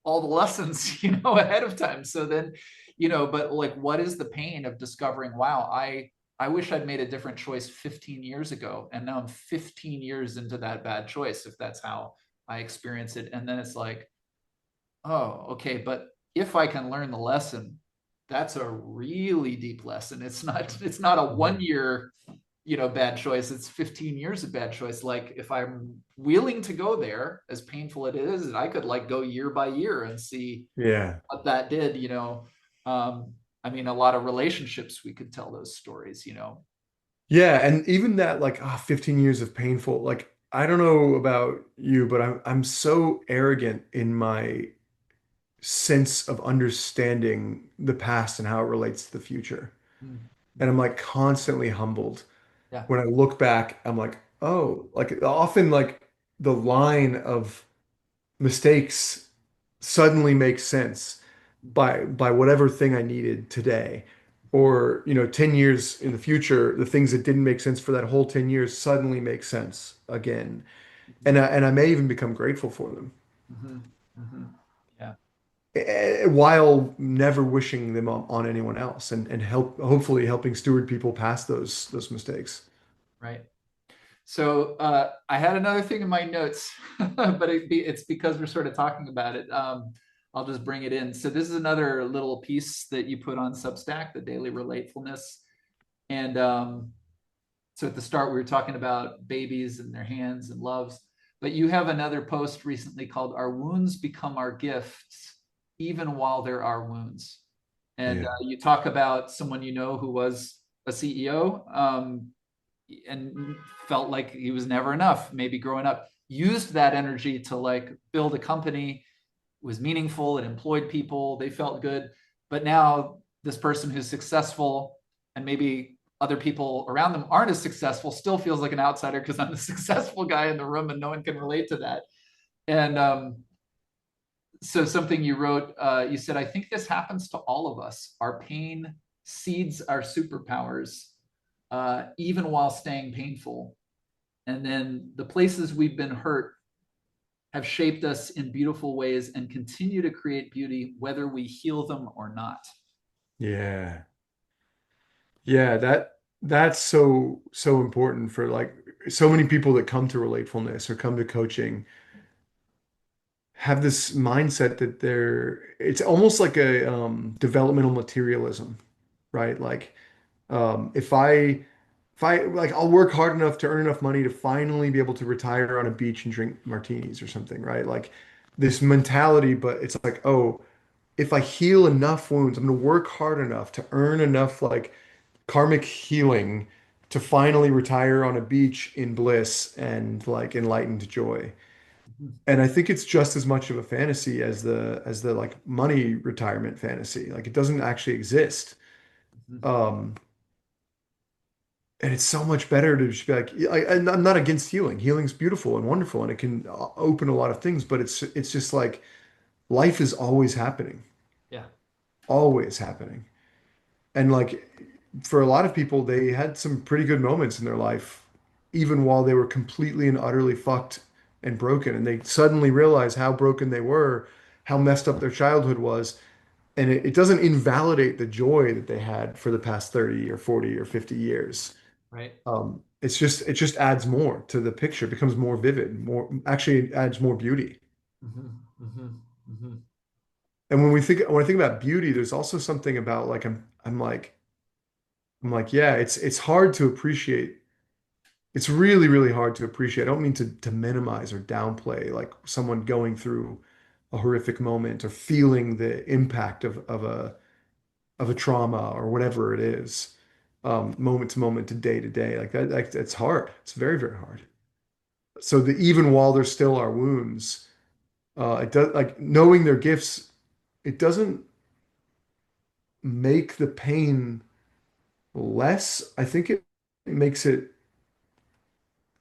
all the lessons, ahead of time. So then, but like, what is the pain of discovering, wow, I wish I'd made a different choice 15 years ago. And now I'm 15 years into that bad choice, if that's how I experience it. And then it's like, oh, okay, but if I can learn the lesson, that's a really deep lesson. It's not a Mhm. 1 year bad choice. It's 15 years of bad choice. Like if I'm willing to go there, as painful it is, I could like go year by year and see Yeah. what that did. um I mean, a lot of relationships, we could tell those stories. Yeah, and even that like 15 years of painful, like I don't know about you, but I'm so arrogant in my sense of understanding the past and how it relates to the future. And I'm Mm-hmm. like constantly humbled. Yeah. When I look back, I'm like, oh, like often like the line of mistakes suddenly makes sense by whatever thing I needed today. Or, 10 years in the future, the things that didn't make sense for that whole 10 years suddenly make sense again. And I may even become grateful for them, Mm-hmm. Mm-hmm. Yeah. while never wishing them on anyone else and hopefully helping steward people past those mistakes. Right. So I had another thing in my notes, but it's because we're sort of talking about it. I'll just bring it in. So this is another little piece that you put on Substack, the daily relatefulness. And so at the start, we were talking about babies and their hands and loves, but you have another post recently called "Our Wounds Become Our Gifts, Even While There Are Wounds." And Yeah. you talk about someone who was a CEO, and felt like he was never enough, maybe growing up, used that energy to like build a company, was meaningful, it employed people, they felt good. But now this person who's successful, and maybe other people around them aren't as successful, still feels like an outsider because I'm the successful guy in the room and no one can relate to that. And So something you wrote, you said, I think this happens to all of us. Our pain seeds our superpowers, even while staying painful. And then the places we've been hurt have shaped us in beautiful ways and continue to create beauty, whether we heal them or not. Yeah. Yeah, that's so important for like so many people that come to relatefulness or come to coaching have this mindset that it's almost like a developmental materialism, right? Like if I like I'll work hard enough to earn enough money to finally be able to retire on a beach and drink martinis or something, right? Like this mentality, but it's like, oh, if I heal enough wounds, I'm gonna work hard enough to earn enough like karmic healing to finally retire on a beach in bliss and like enlightened joy. And I think it's just as much of a fantasy as the like money retirement fantasy. Like it doesn't actually exist. Um, and it's so much better to just be like, and I'm not against healing. Healing's beautiful and wonderful, and it can open a lot of things. But it's just like life is Yeah. always happening. And like for a lot of people, they had some pretty good moments in their life, even while they were completely and utterly fucked and broken. And they suddenly realize how broken they were, how messed up their childhood was. And it doesn't invalidate the joy that they had for the past 30 or 40 or 50 years. Right. It just adds more to the picture, becomes more vivid, more actually it adds more beauty. Mm-hmm. Mm-hmm. Mm-hmm. And when I think about beauty, there's also something about like I'm like, yeah, it's hard to appreciate. It's really, really hard to appreciate. I don't mean to minimize or downplay like someone going through a horrific moment or feeling the impact of a trauma or whatever it is, moment to moment to day. Like that, like it's hard. It's very, very hard. So that even while there still are wounds, it does like knowing their gifts, it doesn't make the pain less. I think it makes it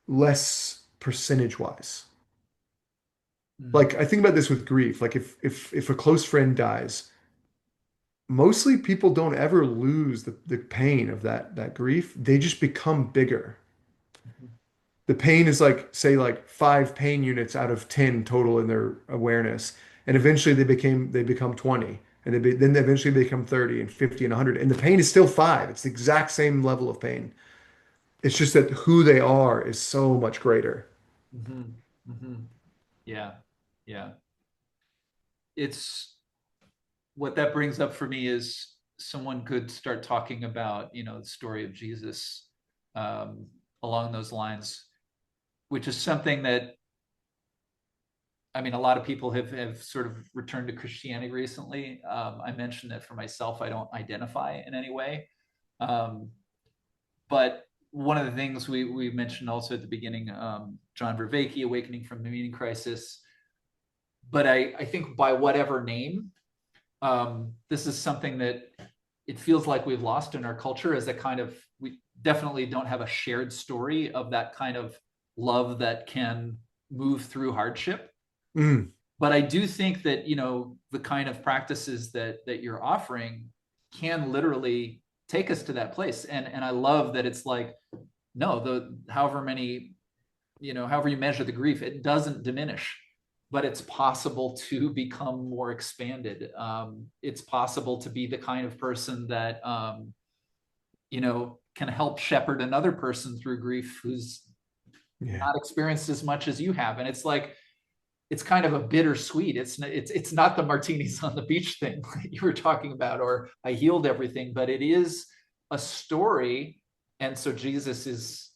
less percentage wise. Mm-hmm. Like I think about this with grief. Like if a close friend dies, mostly people don't ever lose the pain of that grief. They just become bigger. The pain is like say like 5 pain units out of 10 total in their awareness. And eventually they become 20. And then eventually they become 30 and 50 and 100. And the pain is still five. It's the exact same level of pain. It's just that who they are is so much greater. Mm-hmm. Mm-hmm. Yeah. Yeah. It's what that brings up for me is someone could start talking about, the story of Jesus, um, along those lines, which is something that, I mean, a lot of people have sort of returned to Christianity recently. I mentioned that for myself, I don't identify in any way. Um, but one of the things we mentioned also at the beginning, John Vervaeke, Awakening from the Meaning Crisis. But I think by whatever name, this is something that it feels like we've lost in our culture, as a kind of, we definitely don't have a shared story of that kind of love that can move through hardship. Mm, But I do think that, the kind of practices that you're offering can literally take us to that place. And I love that it's like, no, the however many, however you measure the grief, it doesn't diminish, but it's possible to become more expanded. It's possible to be the kind of person that, can help shepherd another person through grief who's yeah. not experienced as much as you have. And it's like, it's kind of a bittersweet. It's not the martinis on the beach thing that you were talking about, or I healed everything, but it is a story. And so Jesus is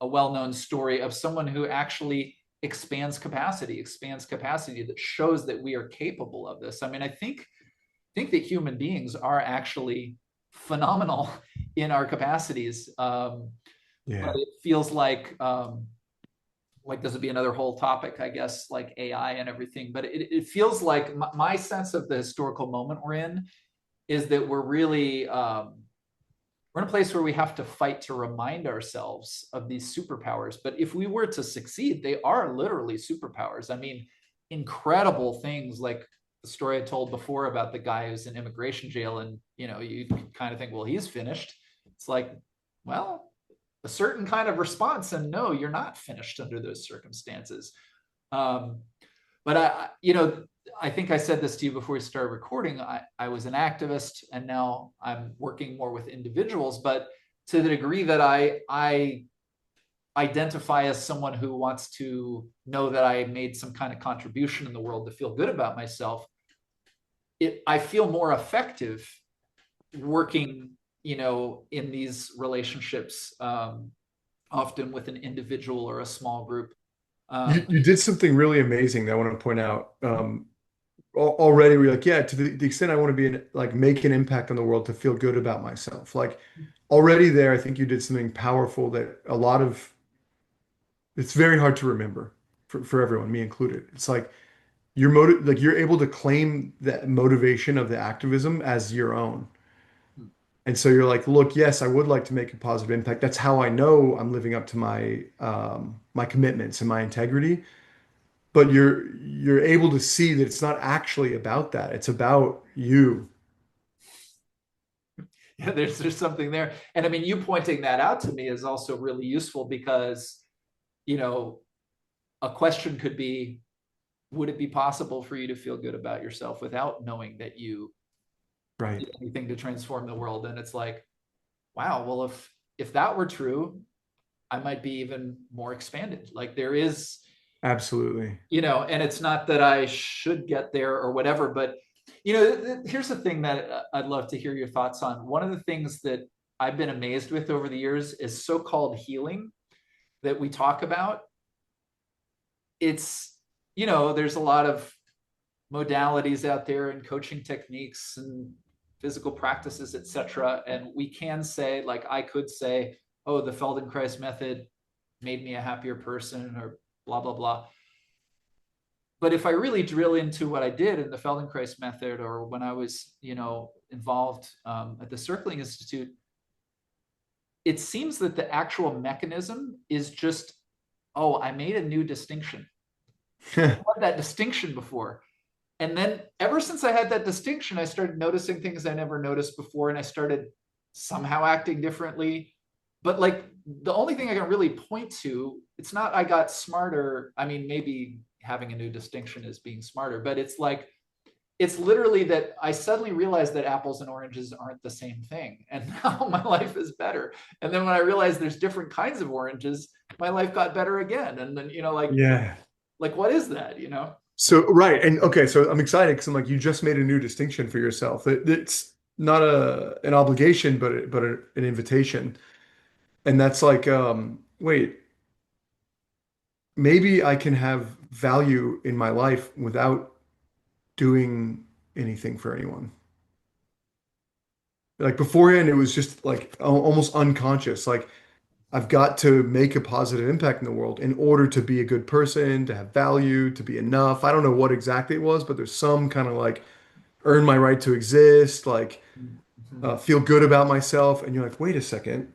a well-known story of someone who actually expands capacity that shows that we are capable of this. I mean, I think that human beings are actually phenomenal in our capacities. But Yeah. it feels like this would be another whole topic, I guess, like AI and everything. But it feels like my sense of the historical moment we're in is that we're really we're in a place where we have to fight to remind ourselves of these superpowers. But if we were to succeed, they are literally superpowers. I mean, incredible things like the story I told before about the guy who's in immigration jail, and you kind of think, well, he's finished. It's like, well, a certain kind of response, and no, you're not finished under those circumstances. Um, but I think I said this to you before we started recording. I was an activist, and now I'm working more with individuals. But to the degree that I identify as someone who wants to know that I made some kind of contribution in the world to feel good about myself, I feel more effective working, in these relationships, often with an individual or a small group. You did something really amazing that I want to point out. Already we're like, yeah, to the extent I want to like make an impact on the world to feel good about myself. Like already there, I think you did something powerful that it's very hard to remember for everyone, me included. It's like like you're able to claim that motivation of the activism as your own. And so you're like, look, yes, I would like to make a positive impact. That's how I know I'm living up to my commitments and my integrity. But you're able to see that it's not actually about that. It's about you. Yeah, there's something there. And I mean, you pointing that out to me is also really useful because, a question could be, would it be possible for you to feel good about yourself without knowing that you Right. did anything to transform the world? And it's like, wow, well, if that were true, I might be even more expanded. Like there is, Absolutely. and it's not that I should get there or whatever, but here's the thing that I'd love to hear your thoughts on. One of the things that I've been amazed with over the years is so-called healing that we talk about. It's, there's a lot of modalities out there and coaching techniques and physical practices, etc. And we can say, like I could say, oh, the Feldenkrais method made me a happier person, or blah, blah, blah. But if I really drill into what I did in the Feldenkrais method, or when I was, involved at the Circling Institute, it seems that the actual mechanism is just, oh, I made a new distinction. I had that distinction before. And then ever since I had that distinction, I started noticing things I never noticed before, and I started somehow acting differently. But like the only thing I can really point to, it's not I got smarter. I mean, maybe having a new distinction is being smarter, but it's like, it's literally that I suddenly realized that apples and oranges aren't the same thing. And now my life is better. And then when I realized there's different kinds of oranges, my life got better again. And then, Yeah. like what is that, So, right. And okay, so I'm excited because I'm like, you just made a new distinction for yourself. It's not an obligation, but an invitation. And that's like, wait, maybe I can have value in my life without doing anything for anyone. Like beforehand, it was just like almost unconscious. Like I've got to make a positive impact in the world in order to be a good person, to have value, to be enough. I don't know what exactly it was, but there's some kind of like earn my right to exist, like Mm-hmm. feel good about myself. And you're like, wait a second,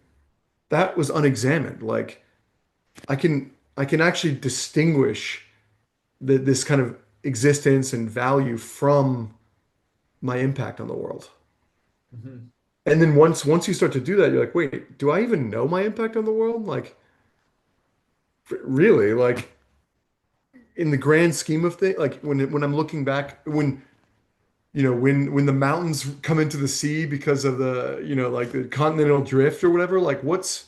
that was unexamined. Like I can actually distinguish this kind of existence and value from my impact on the world. Mm-hmm. And then once you start to do that, you're like, wait, do I even know my impact on the world? Like, really? Like, in the grand scheme of things, like when I'm looking back, when the mountains come into the sea because of like the continental drift or whatever, like what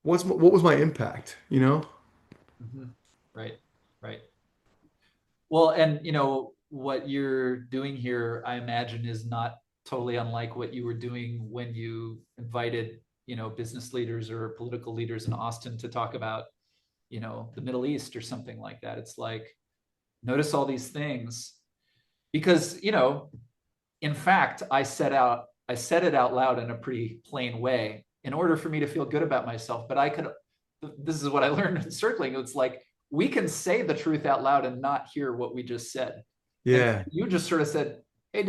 was my impact? Mm-hmm. Right, right. Well, and what you're doing here, I imagine, is not totally unlike what you were doing when you invited, business leaders or political leaders in Austin to talk about, the Middle East or something like that. It's like, notice all these things because, in fact, I said it out loud in a pretty plain way in order for me to feel good about myself. But this is what I learned in circling. It's like, we can say the truth out loud and not hear what we just said. And Yeah. you just sort of said, hey,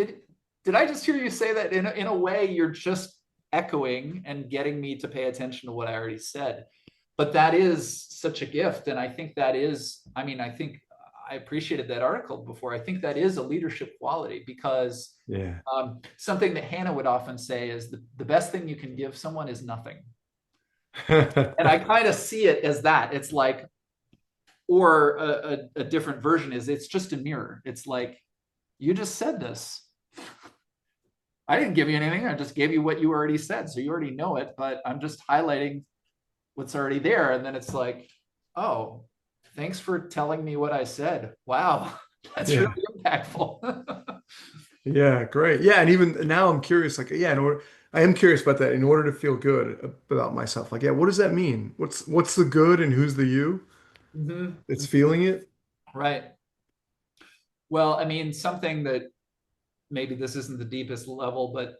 did I just hear you say that? In a way, you're just echoing and getting me to pay attention to what I already said. But that is such a gift. And I think that is, I mean, I think I appreciated that article before. I think that is a leadership quality because Yeah. something that Hannah would often say is the best thing you can give someone is nothing. And I kind of see it as that. It's like, or a different version is it's just a mirror. It's like, you just said this. I didn't give you anything. I just gave you what you already said. So you already know it, but I'm just highlighting what's already there. And then it's like, oh, thanks for telling me what I said. Wow, that's Yeah. really impactful. Yeah, great. Yeah, and even now I'm curious, like, yeah, I am curious about that in order to feel good about myself. Like, yeah, what does that mean? What's the good and who's the you that's feeling it? Right. Well, I mean, something that maybe this isn't the deepest level, but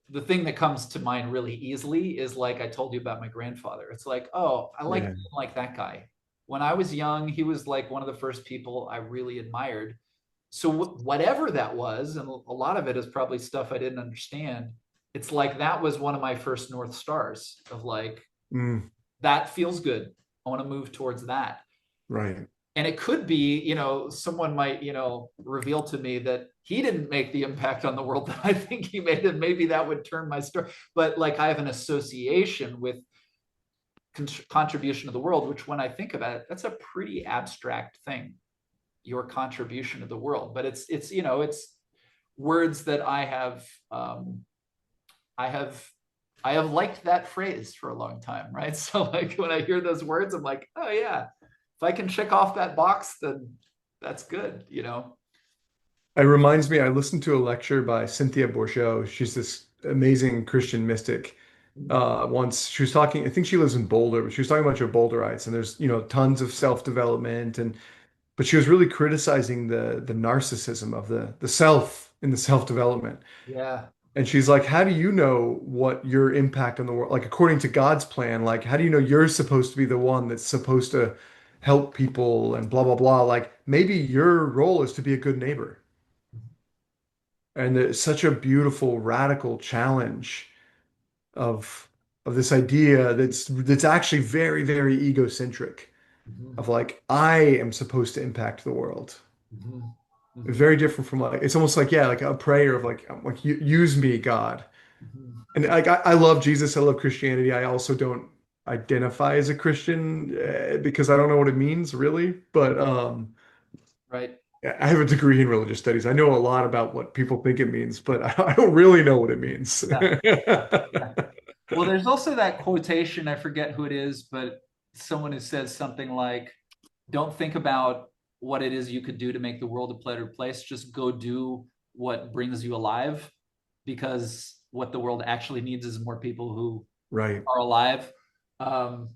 the thing that comes to mind really easily is like I told you about my grandfather. It's like, oh, I like Yeah. being like that guy. When I was young, he was like one of the first people I really admired. So whatever that was, and a lot of it is probably stuff I didn't understand. It's like that was one of my first North Stars of like, Mm, that feels good. I want to move towards that. right. And it could be, someone might, reveal to me that he didn't make the impact on the world that I think he made, and maybe that would turn my story. But like I have an association with contribution to the world, which when I think about it, that's a pretty abstract thing, your contribution to the world. But it's words that I have I have liked that phrase for a long time, right? So like when I hear those words, I'm like, oh yeah, if I can check off that box, then that's good. It reminds me, I listened to a lecture by Cynthia Bourgeault. She's this amazing Christian mystic. Once she was talking, I think she lives in Boulder, but she was talking about your Boulderites, and there's, tons of self-development but she was really criticizing the narcissism of the self in the self-development. Yeah. And she's like, how do you know what your impact on the world, like according to God's plan, like how do you know you're supposed to be the one that's supposed to help people and blah blah blah? Like maybe your role is to be a good neighbor. And it's such a beautiful radical challenge of this idea that's actually very, very egocentric Mhm. of like I am supposed to impact the world. Mhm. Mhm. Very different from like it's almost like yeah, like a prayer of like use me, God. Mhm. And like I love Jesus, I love Christianity. I also don't identify as a Christian because I don't know what it means really. But Right. I have a degree in religious studies. I know a lot about what people think it means, but I don't really know what it means. Yeah. Yeah. Well, there's also that quotation, I forget who it is, but someone who says something like, don't think about what it is you could do to make the world a better place. Just go do what brings you alive, because what the world actually needs is more people who Right. are alive. Um,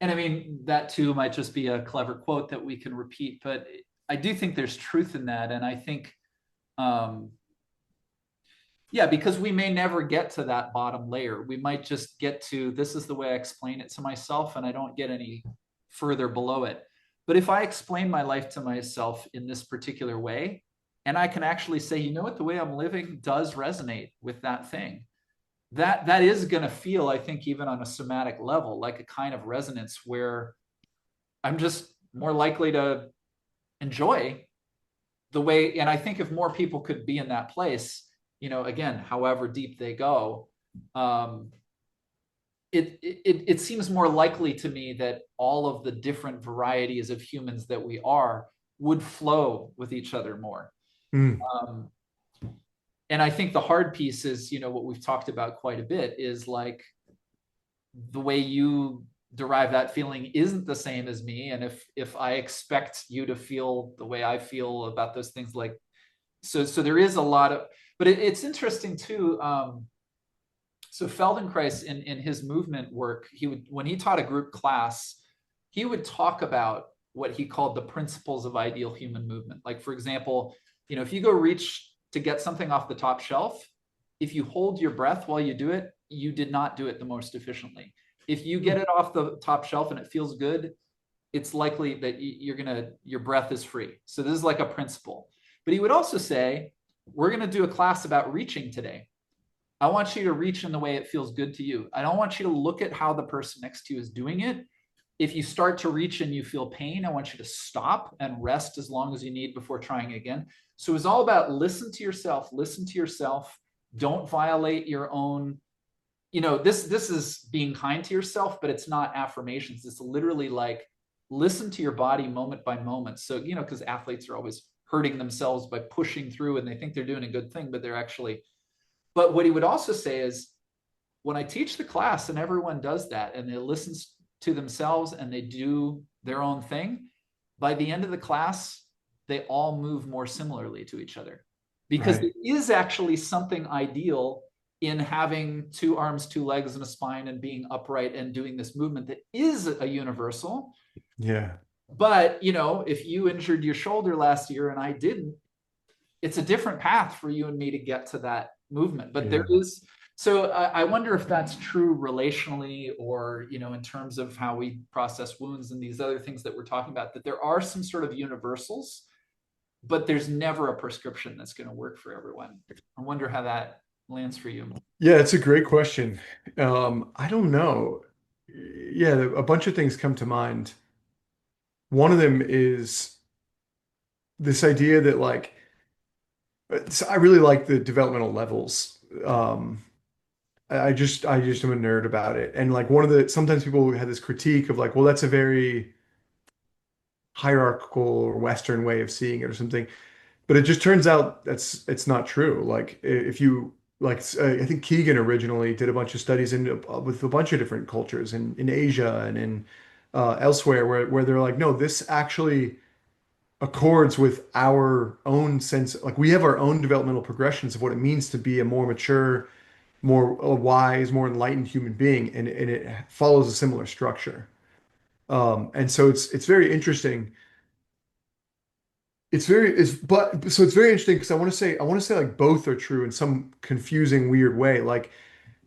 and I mean, that too might just be a clever quote that we can repeat, but I do think there's truth in that. And I think, um, yeah, because we may never get to that bottom layer. We might just get to this is the way I explain it to myself, and I don't get any further below it. But if I explain my life to myself in this particular way, and I can actually say, you know what, the way I'm living does resonate with that thing, that is going to feel, I think, even on a somatic level, like a kind of resonance where I'm just more likely to enjoy the way. And I think if more people could be in that place, again, however deep they go, um, it seems more likely to me that all of the different varieties of humans that we are would flow with each other more. Mm, Um, and I think the hard piece is, what we've talked about quite a bit is like the way you derive that feeling isn't the same as me. And if I expect you to feel the way I feel about those things, like so there is a lot of, but it's interesting too. So Feldenkrais in his movement work, he would, when he taught a group class, he would talk about what he called the principles of ideal human movement. Like, for example, if you go reach to get something off the top shelf, if you hold your breath while you do it, you did not do it the most efficiently. If you get it off the top shelf and it feels good, it's likely that your breath is free. So this is like a principle. But he would also say, we're gonna do a class about reaching today. I want you to reach in the way it feels good to you. I don't want you to look at how the person next to you is doing it. If you start to reach and you feel pain, I want you to stop and rest as long as you need before trying again. So it's all about listen to yourself. Don't violate your own, this is being kind to yourself, but it's not affirmations. It's literally like listen to your body moment by moment. So, because athletes are always hurting themselves by pushing through and they think they're doing a good thing, but they're actually, but what he would also say is when I teach the class and everyone does that and they listen to themselves and they do their own thing, by the end of the class, they all move more similarly to each other because Right. it is actually something ideal in having two arms, two legs, and a spine and being upright and doing this movement that is a universal. Yeah. But, if you injured your shoulder last year and I didn't, it's a different path for you and me to get to that movement. But there Yeah. is, so I wonder if that's true relationally or, in terms of how we process wounds and these other things that we're talking about, that there are some sort of universals, but there's never a prescription that's going to work for everyone. I wonder how that lands for you. Yeah, it's a great question. I don't know. Yeah, a bunch of things come to mind. One of them is this idea that like I really like the developmental levels. I just am a nerd about it. And like one of the sometimes people had this critique of like, well, that's a very hierarchical or Western way of seeing it or something. But it just turns out it's not true. Like if you like, I think Keegan originally did a bunch of studies with a bunch of different cultures in Asia and in elsewhere where they're like, no, this actually accords with our own sense. Like we have our own developmental progressions of what it means to be a more mature, more wise, more enlightened human being, and it follows a similar structure. And so it's very interesting. It's very interesting because I want to say like both are true in some confusing weird way. Like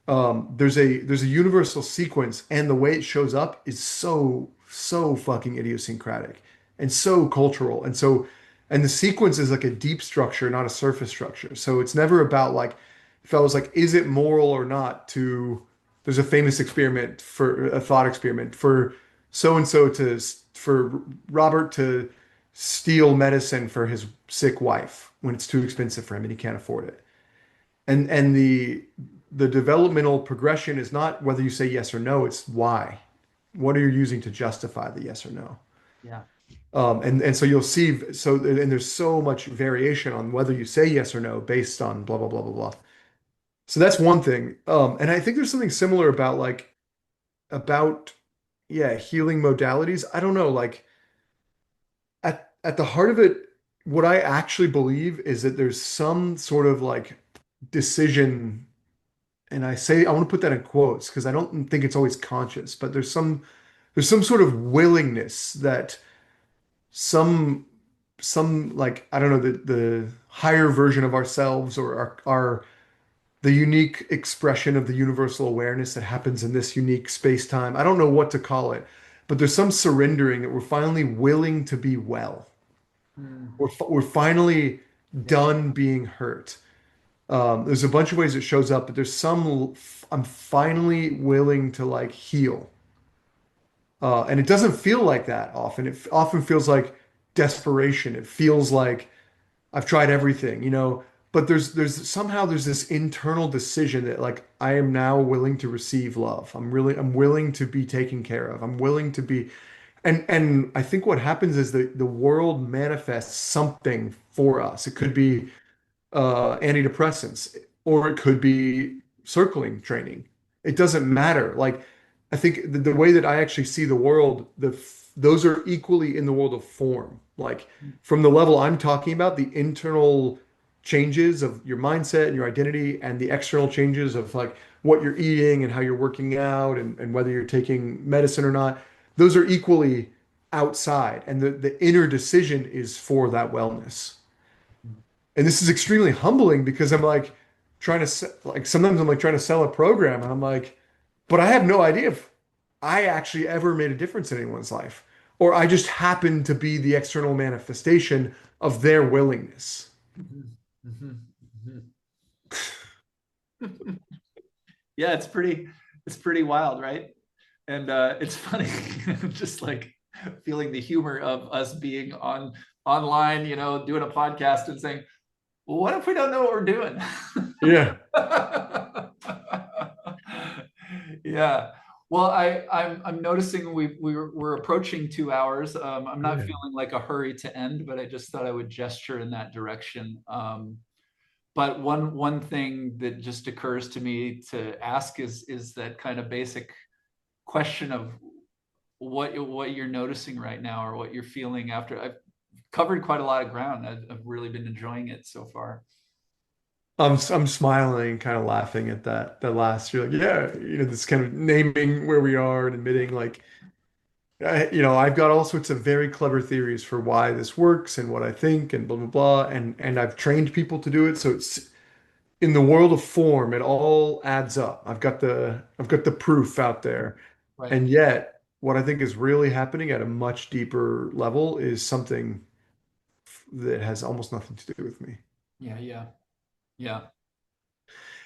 there's a universal sequence and the way it shows up is so fucking idiosyncratic and so cultural and the sequence is like a deep structure, not a surface structure. So it's never about like fellas like is it moral or not to there's a famous experiment for a thought experiment for so and so to for Robert to steal medicine for his sick wife when it's too expensive for him and he can't afford it. And the developmental progression is not whether you say yes or no, it's why. What are you using to justify the yes or no? Yeah. And so you'll see and there's so much variation on whether you say yes or no based on blah blah blah blah blah. So that's one thing. And I think there's something similar about about yeah, healing modalities. I don't know, like at the heart of it, what I actually believe is that there's some sort of like decision, and I want to put that in quotes because I don't think it's always conscious, but there's some sort of willingness that some some like I don't know the higher version of ourselves or our the unique expression of the universal awareness that happens in this unique space-time. I don't know what to call it, but there's some surrendering that we're finally willing to be well. Mm, We're finally yeah. done being hurt. There's a bunch of ways it shows up, but there's some I'm finally willing to like heal. And it doesn't feel like that often. It often feels like desperation. It feels like I've tried everything, but there's this internal decision that like I am now willing to receive love. I'm willing to be taken care of. I'm willing to be and I think what happens is the world manifests something for us. It could be antidepressants, or it could be circling training. It doesn't matter. Like, I think the way that I actually see the world, those are equally in the world of form. Like, from the level I'm talking about, the internal changes of your mindset and your identity, and the external changes of like what you're eating and how you're working out and whether you're taking medicine or not, those are equally outside. And the inner decision is for that wellness. And this is extremely humbling because I'm like like sometimes I'm like trying to sell a program and I'm like, but I have no idea if I actually ever made a difference in anyone's life, or I just happen to be the external manifestation of their willingness. Mhm, mhm, mhm. Yeah, it's pretty wild, right? And it's funny, just like feeling the humor of us being online, doing a podcast and saying, well, what if we don't know what we're doing? Yeah. Yeah. Well, I'm noticing we're approaching 2 hours. I'm not Yeah. feeling like a hurry to end, but I just thought I would gesture in that direction. But one thing that just occurs to me to ask is that kind of basic question of what you're noticing right now or what you're feeling after. I've covered quite a lot of ground. I've really been enjoying it so far. I'm smiling, kind of laughing at that last. You're like, yeah, this kind of naming where we are and admitting like, I've got all sorts of very clever theories for why this works and what I think and blah blah blah, and I've trained people to do it. So it's in the world of form, it all adds up. I've got the proof out there, Right. and yet what I think is really happening at a much deeper level is something that has almost nothing to do with me. Yeah. Yeah. Yeah.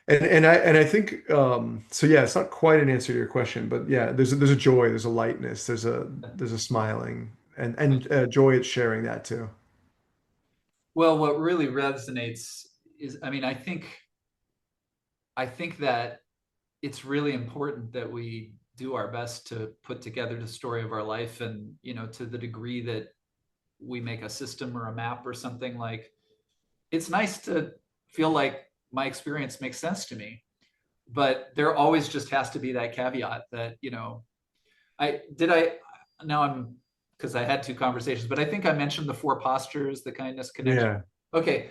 And I think so yeah, it's not quite an answer to your question, but yeah, there's a joy, there's a lightness, there's a smiling and joy at sharing that too. Well, what really resonates is, I mean, I think that it's really important that we do our best to put together the story of our life, and to the degree that we make a system or a map or something, like it's nice to feel like my experience makes sense to me, but there always just has to be that caveat that I did I now I'm because I had two conversations, but I think I mentioned the four postures, the kindness, connection. Yeah. Okay,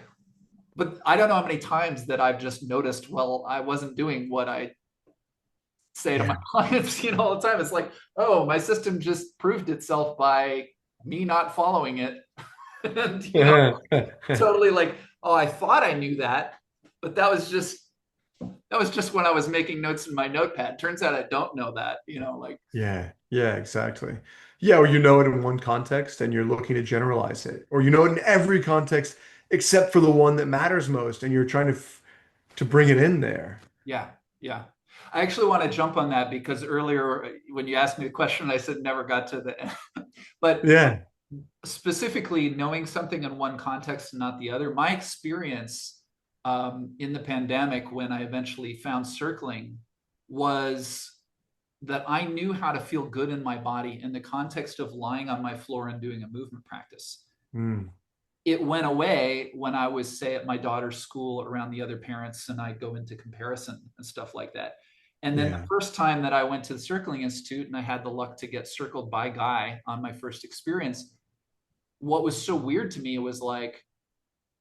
but I don't know how many times that I've just noticed, well, I wasn't doing what I say to my Yeah. clients, all the time. It's like, oh, my system just proved itself by me not following it. And totally like, oh, I thought I knew that, but that was just when I was making notes in my notepad. Turns out I don't know that, like, Yeah, yeah, exactly. Yeah, or you know it in one context and you're looking to generalize it, or you know it in every context except for the one that matters most, and you're trying to bring it in there. yeah, yeah. I actually want to jump on that because earlier when you asked me the question, I said never got to the end. But Yeah, specifically knowing something in one context and not the other, my experience in the pandemic when I eventually found circling was that I knew how to feel good in my body in the context of lying on my floor and doing a movement practice. mm, It went away when I was, say, at my daughter's school around the other parents and I go into comparison and stuff like that. And then the yeah, first time that I went to the Circling Institute and I had the luck to get circled by Guy on my first experience, what was so weird to me was like,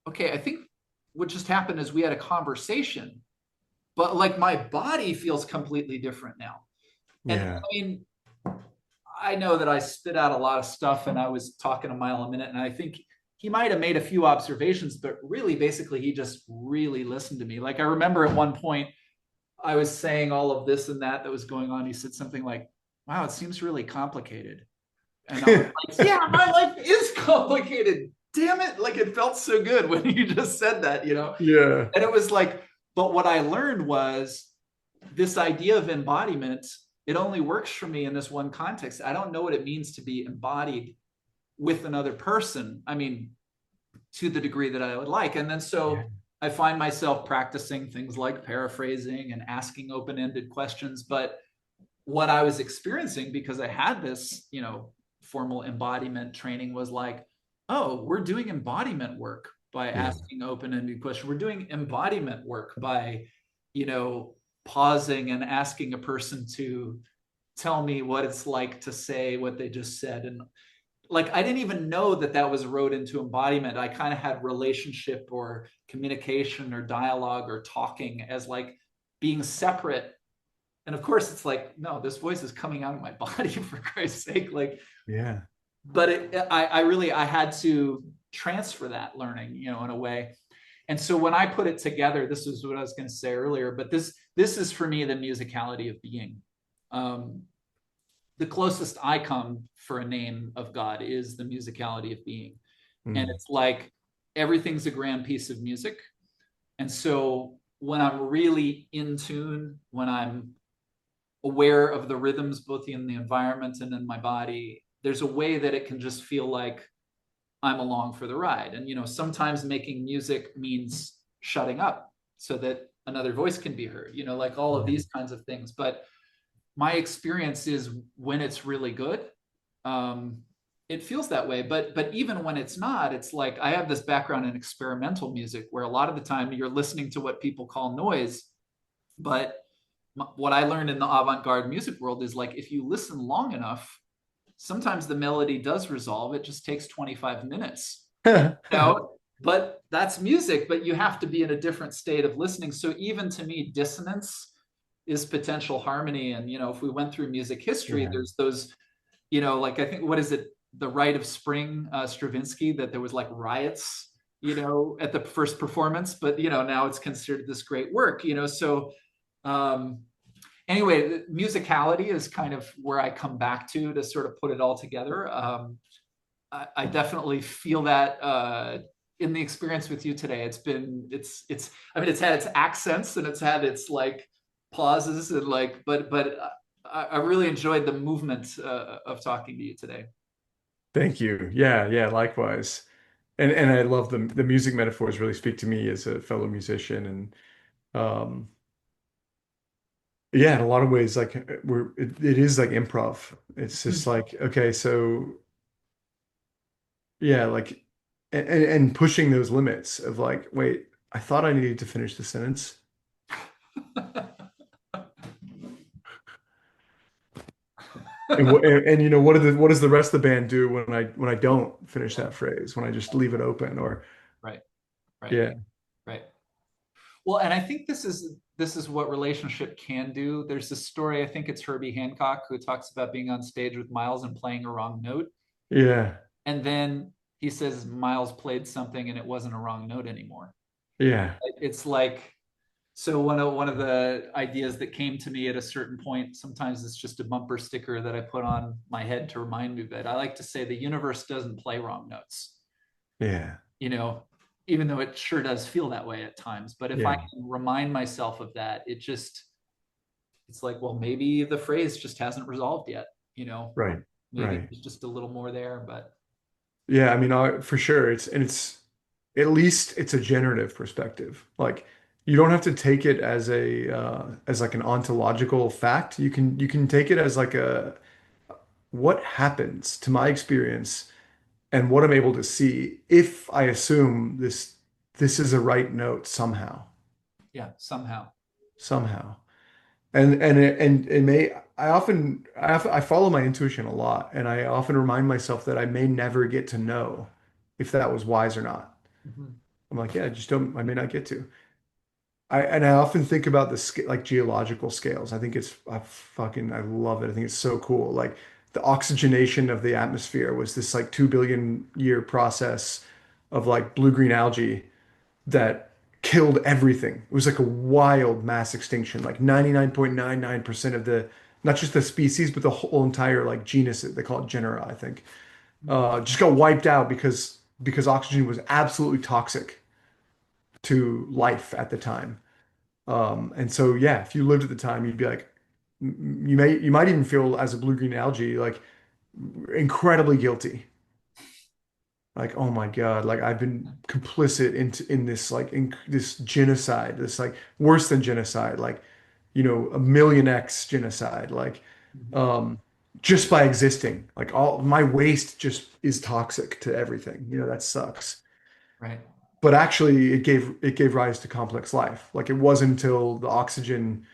okay, I think what just happened is we had a conversation, but like my body feels completely different now. And yeah, I mean, I know that I spit out a lot of stuff and I was talking a mile a minute. And I think he might have made a few observations, but really, basically, he just really listened to me. Like, I remember at one point, I was saying all of this and that was going on. He said something like, wow, it seems really complicated. And I was like, yeah, my life is complicated. Damn it. Like, it felt so good when you just said that. yeah, And it was like, but what I learned was this idea of embodiment, it only works for me in this one context. I don't know what it means to be embodied with another person. I mean, to the degree that I would like. And then yeah, so I find myself practicing things like paraphrasing and asking open ended questions. But what I was experiencing, because I had this, formal embodiment training, was like, oh, we're doing embodiment work by yeah, asking open ended questions. We're doing embodiment work by, you know, pausing and asking a person to tell me what it's like to say what they just said. And like, I didn't even know that that was wrote into embodiment. I kind of had relationship or communication or dialogue or talking as like being separate. And of course it's like, no, this voice is coming out of my body for Christ's sake. Like, yeah, but I had to transfer that learning, in a way. And so when I put it together, this is what I was going to say earlier, but this is for me the musicality of being. um, the closest I come for a name of God is the musicality of being. And mm, it's like everything's a grand piece of music. And so when I'm really in tune, when I'm aware of the rhythms both in the environment and in my body, there's a way that it can just feel like I'm along for the ride. And sometimes making music means shutting up so that another voice can be heard, like all of these kinds of things. But my experience is when it's really good, um, it feels that way. But even when it's not, it's like I have this background in experimental music where a lot of the time you're listening to what people call noise. But what I learned in the avant-garde music world is like if you listen long enough, sometimes the melody does resolve. It just takes 25 minutes, but that's music, but you have to be in a different state of listening. So even to me, dissonance is potential harmony. And if we went through music history, Yeah. there's those, like I think, what is it, the Rite of Spring, Stravinsky, that there was like riots, at the first performance, but now it's considered this great work. So um anyway, musicality is kind of where I come back to sort of put it all together. I definitely feel that in the experience with you today. It's I mean, it's had its accents and it's had its like pauses and like, but I really enjoyed the movement of talking to you today. Thank you. Yeah, yeah, likewise. And I love the music metaphors really speak to me as a fellow musician. And yeah, in a lot of ways, like it is like improv. It's just like, okay, so yeah, like and pushing those limits of like, wait, I thought I needed to finish the sentence. And what does the rest of the band do when I don't finish that phrase, when I just leave it open or Right, right, yeah. right. Well, and I think this is what relationship can do. There's this story, I think it's Herbie Hancock, who talks about being on stage with Miles and playing a wrong note. Yeah. And then he says Miles played something and it wasn't a wrong note anymore. Yeah. It's like, so one of the ideas that came to me at a certain point, sometimes it's just a bumper sticker that I put on my head to remind me of it. I like to say the universe doesn't play wrong notes, Yeah. you know, even though it sure does feel that way at times. But if I Yeah. can remind myself of that, it's like, well, maybe the phrase just hasn't resolved yet, Right. maybe Right. there's just a little more there, but Yeah, I mean, for sure. It's at least it's a generative perspective. Like you don't have to take it as like an ontological fact. You can take it as like a what happens to my experience and what I'm able to see if I assume this is a right note somehow. yeah, somehow. Somehow. And it may I follow my intuition a lot and I often remind myself that I may never get to know if that was wise or not. Mhm. I'm like, yeah, I may not get to. I often think about the like geological scales. I love it. I think it's so cool. Like the oxygenation of the atmosphere was this like 2 billion year process of like blue-green algae that killed everything. It was like a wild mass extinction. Like 99.99% of the not just the species, but the whole entire like genus, they call it genera, I think, just got wiped out because oxygen was absolutely toxic to life at the time. And so yeah, if you lived at the time, you'd be like, you might even feel as a blue-green algae like incredibly guilty. Like, oh my God, like I've been complicit in this like in this genocide, this like worse than genocide, like a million X genocide, like Mhm. um just by existing. Like all my waste just is toxic to everything. That sucks. Right. But actually it gave rise to complex life. Like it wasn't until the oxygen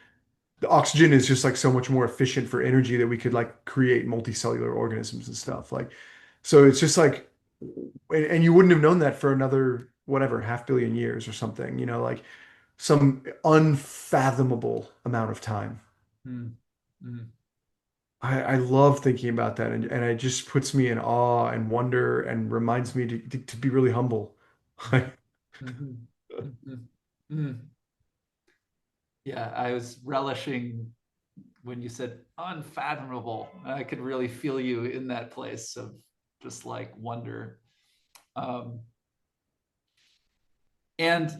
is just like so much more efficient for energy that we could like create multicellular organisms and stuff. Like, so it's just like, and you wouldn't have known that for another, whatever, half billion years or something, like some unfathomable amount of time. Mm. Mm. I love thinking about that. And it just puts me in awe and wonder and reminds me to be really humble. Mhm. Mhm. Mm. Yeah, I was relishing when you said unfathomable. I could really feel you in that place of just like wonder. Um, and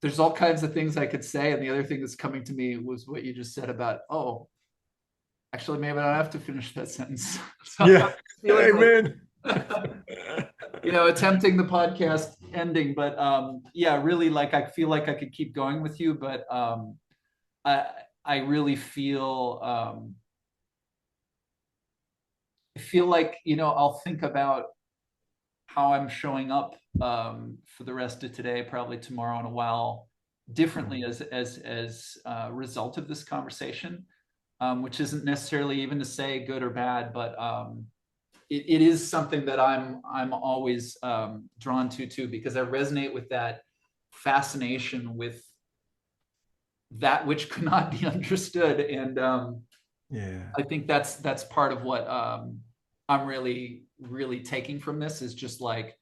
there's all kinds of things I could say. And the other thing that's coming to me was what you just said about, oh, actually, maybe I don't have to finish that sentence. So I'm Yeah. feeling Amen. like, attempting the podcast ending, but yeah, really, like I feel like I could keep going with you, but I I really feel like I'll think about how I'm showing up for the rest of today, probably tomorrow and a while, differently as a result of this conversation, which isn't necessarily even to say good or bad, but it is something that I'm always drawn to too, because I resonate with that fascination with that which could not be understood, and Yeah. I think that's part of what I'm really taking from this is just like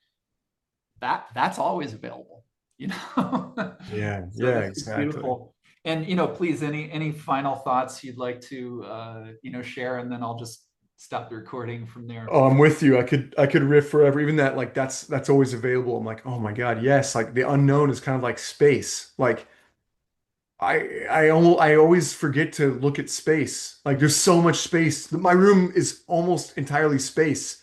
that's always available, you know. Yeah. So Yeah, that's exactly. beautiful. And please, any final thoughts you'd like to share, and then I'll just stop the recording from there. Oh, I'm with you. I could riff forever. Even that, like that's always available. I'm like, oh my God, yes. Like the unknown is kind of like space. Like I always forget to look at space. Like there's so much space. My room is almost entirely space.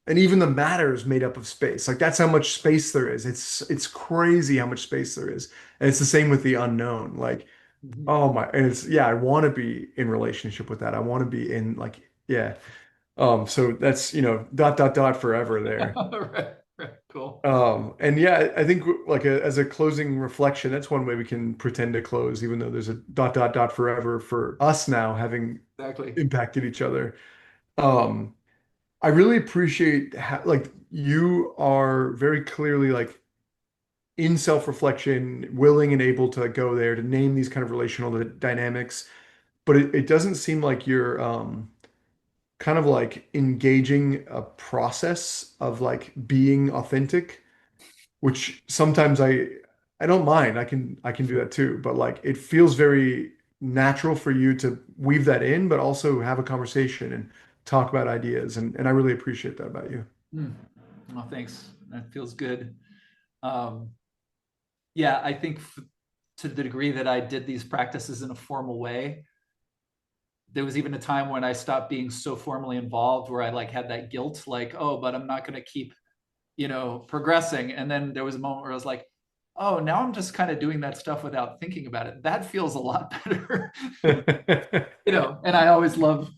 And even the matter is made up of space. Like that's how much space there is. It's crazy how much space there is. And it's the same with the unknown. Like, Mhm. oh my, and it's yeah, I want to be in relationship with that. I want to be in like, yeah. So that's, dot dot dot forever there. Right, right, cool. And yeah, I think like as a closing reflection, that's one way we can pretend to close, even though there's a dot dot dot forever for us now having Exactly. impacted each other. Um, I really appreciate like you are very clearly like in self-reflection, willing and able to go there to name these kind of relational dynamics, but it doesn't seem like you're kind of like engaging a process of like being authentic, which sometimes I don't mind. I can do that too, but like it feels very natural for you to weave that in, but also have a conversation and talk about ideas, and I really appreciate that about you. Hmm. Well, thanks. That feels good. Um, yeah, I think to the degree that I did these practices in a formal way, there was even a time when I stopped being so formally involved where I like had that guilt, like, oh, but I'm not going to keep, progressing. And then there was a moment where I was like, oh, now I'm just kind of doing that stuff without thinking about it. That feels a lot better. And I always love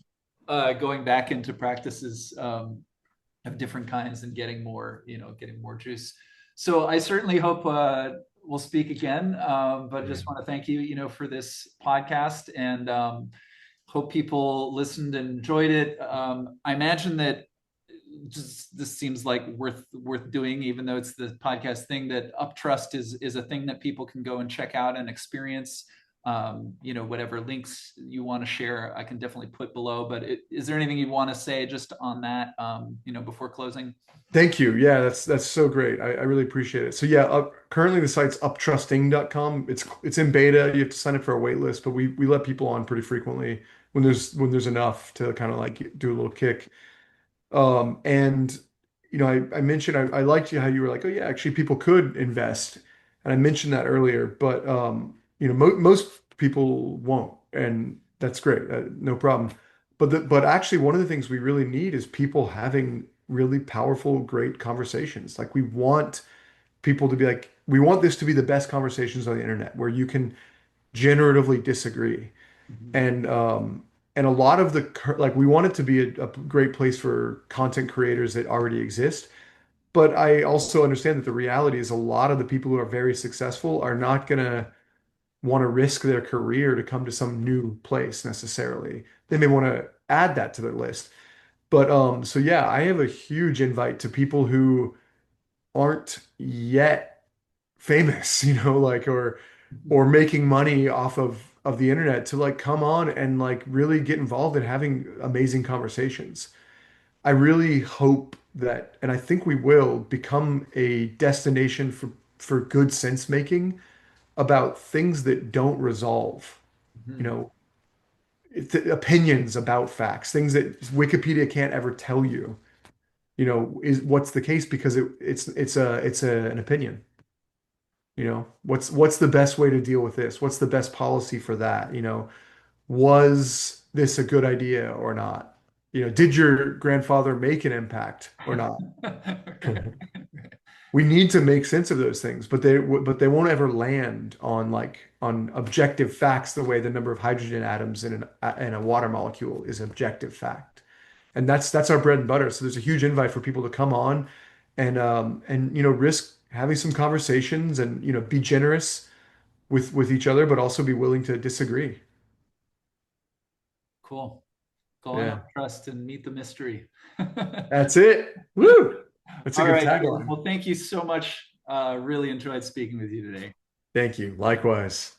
going back into practices of different kinds and getting more juice. So I certainly hope we'll speak again. But I Yeah. just want to thank you, for this podcast, and hope people listened and enjoyed it. I imagine that just this seems like worth doing, even though it's the podcast thing. That UpTrust is a thing that people can go and check out and experience. Whatever links you want to share, I can definitely put below. But is there anything you want to say just on that, before closing? Thank you. Yeah, that's so great. I really appreciate it. So yeah, currently the site's uptrusting.com. It's in beta. You have to sign up for a wait list, but we let people on pretty frequently when there's enough to kind of like do a little kick. And I mentioned I liked how you were like, oh yeah, actually people could invest, and I mentioned that earlier, but most people won't, and that's great, no problem. But actually, one of the things we really need is people having really powerful, great conversations. Like we want people to be like, we want this to be the best conversations on the internet where you can generatively disagree Mhm. and a lot of like we want it to be a great place for content creators that already exist. But I also understand that the reality is a lot of the people who are very successful are not gonna want to risk their career to come to some new place necessarily. They may want to add that to their list. But so yeah, I have a huge invite to people who aren't yet famous, like or making money off of the internet to like come on and like really get involved in having amazing conversations. I really hope that, and I think we will become a destination for good sense making about things that don't resolve, you Mhm. know, opinions about facts, things that Wikipedia can't ever tell you, is what's the case because an opinion. What's the best way to deal with this? What's the best policy for that? Was this a good idea or not? Did your grandfather make an impact or not? We need to make sense of those things, but they won't ever land on objective facts the way the number of hydrogen atoms in a water molecule is objective fact. And that's our bread and butter. So there's a huge invite for people to come on and risk having some conversations and be generous with each other, but also be willing to disagree. Cool. Go on Yeah, UpTrust and meet the mystery. that's it. Woo! That's a All good right, Jordan. tagline. Well, thank you so much. Really enjoyed speaking with you today. Thank you. Likewise.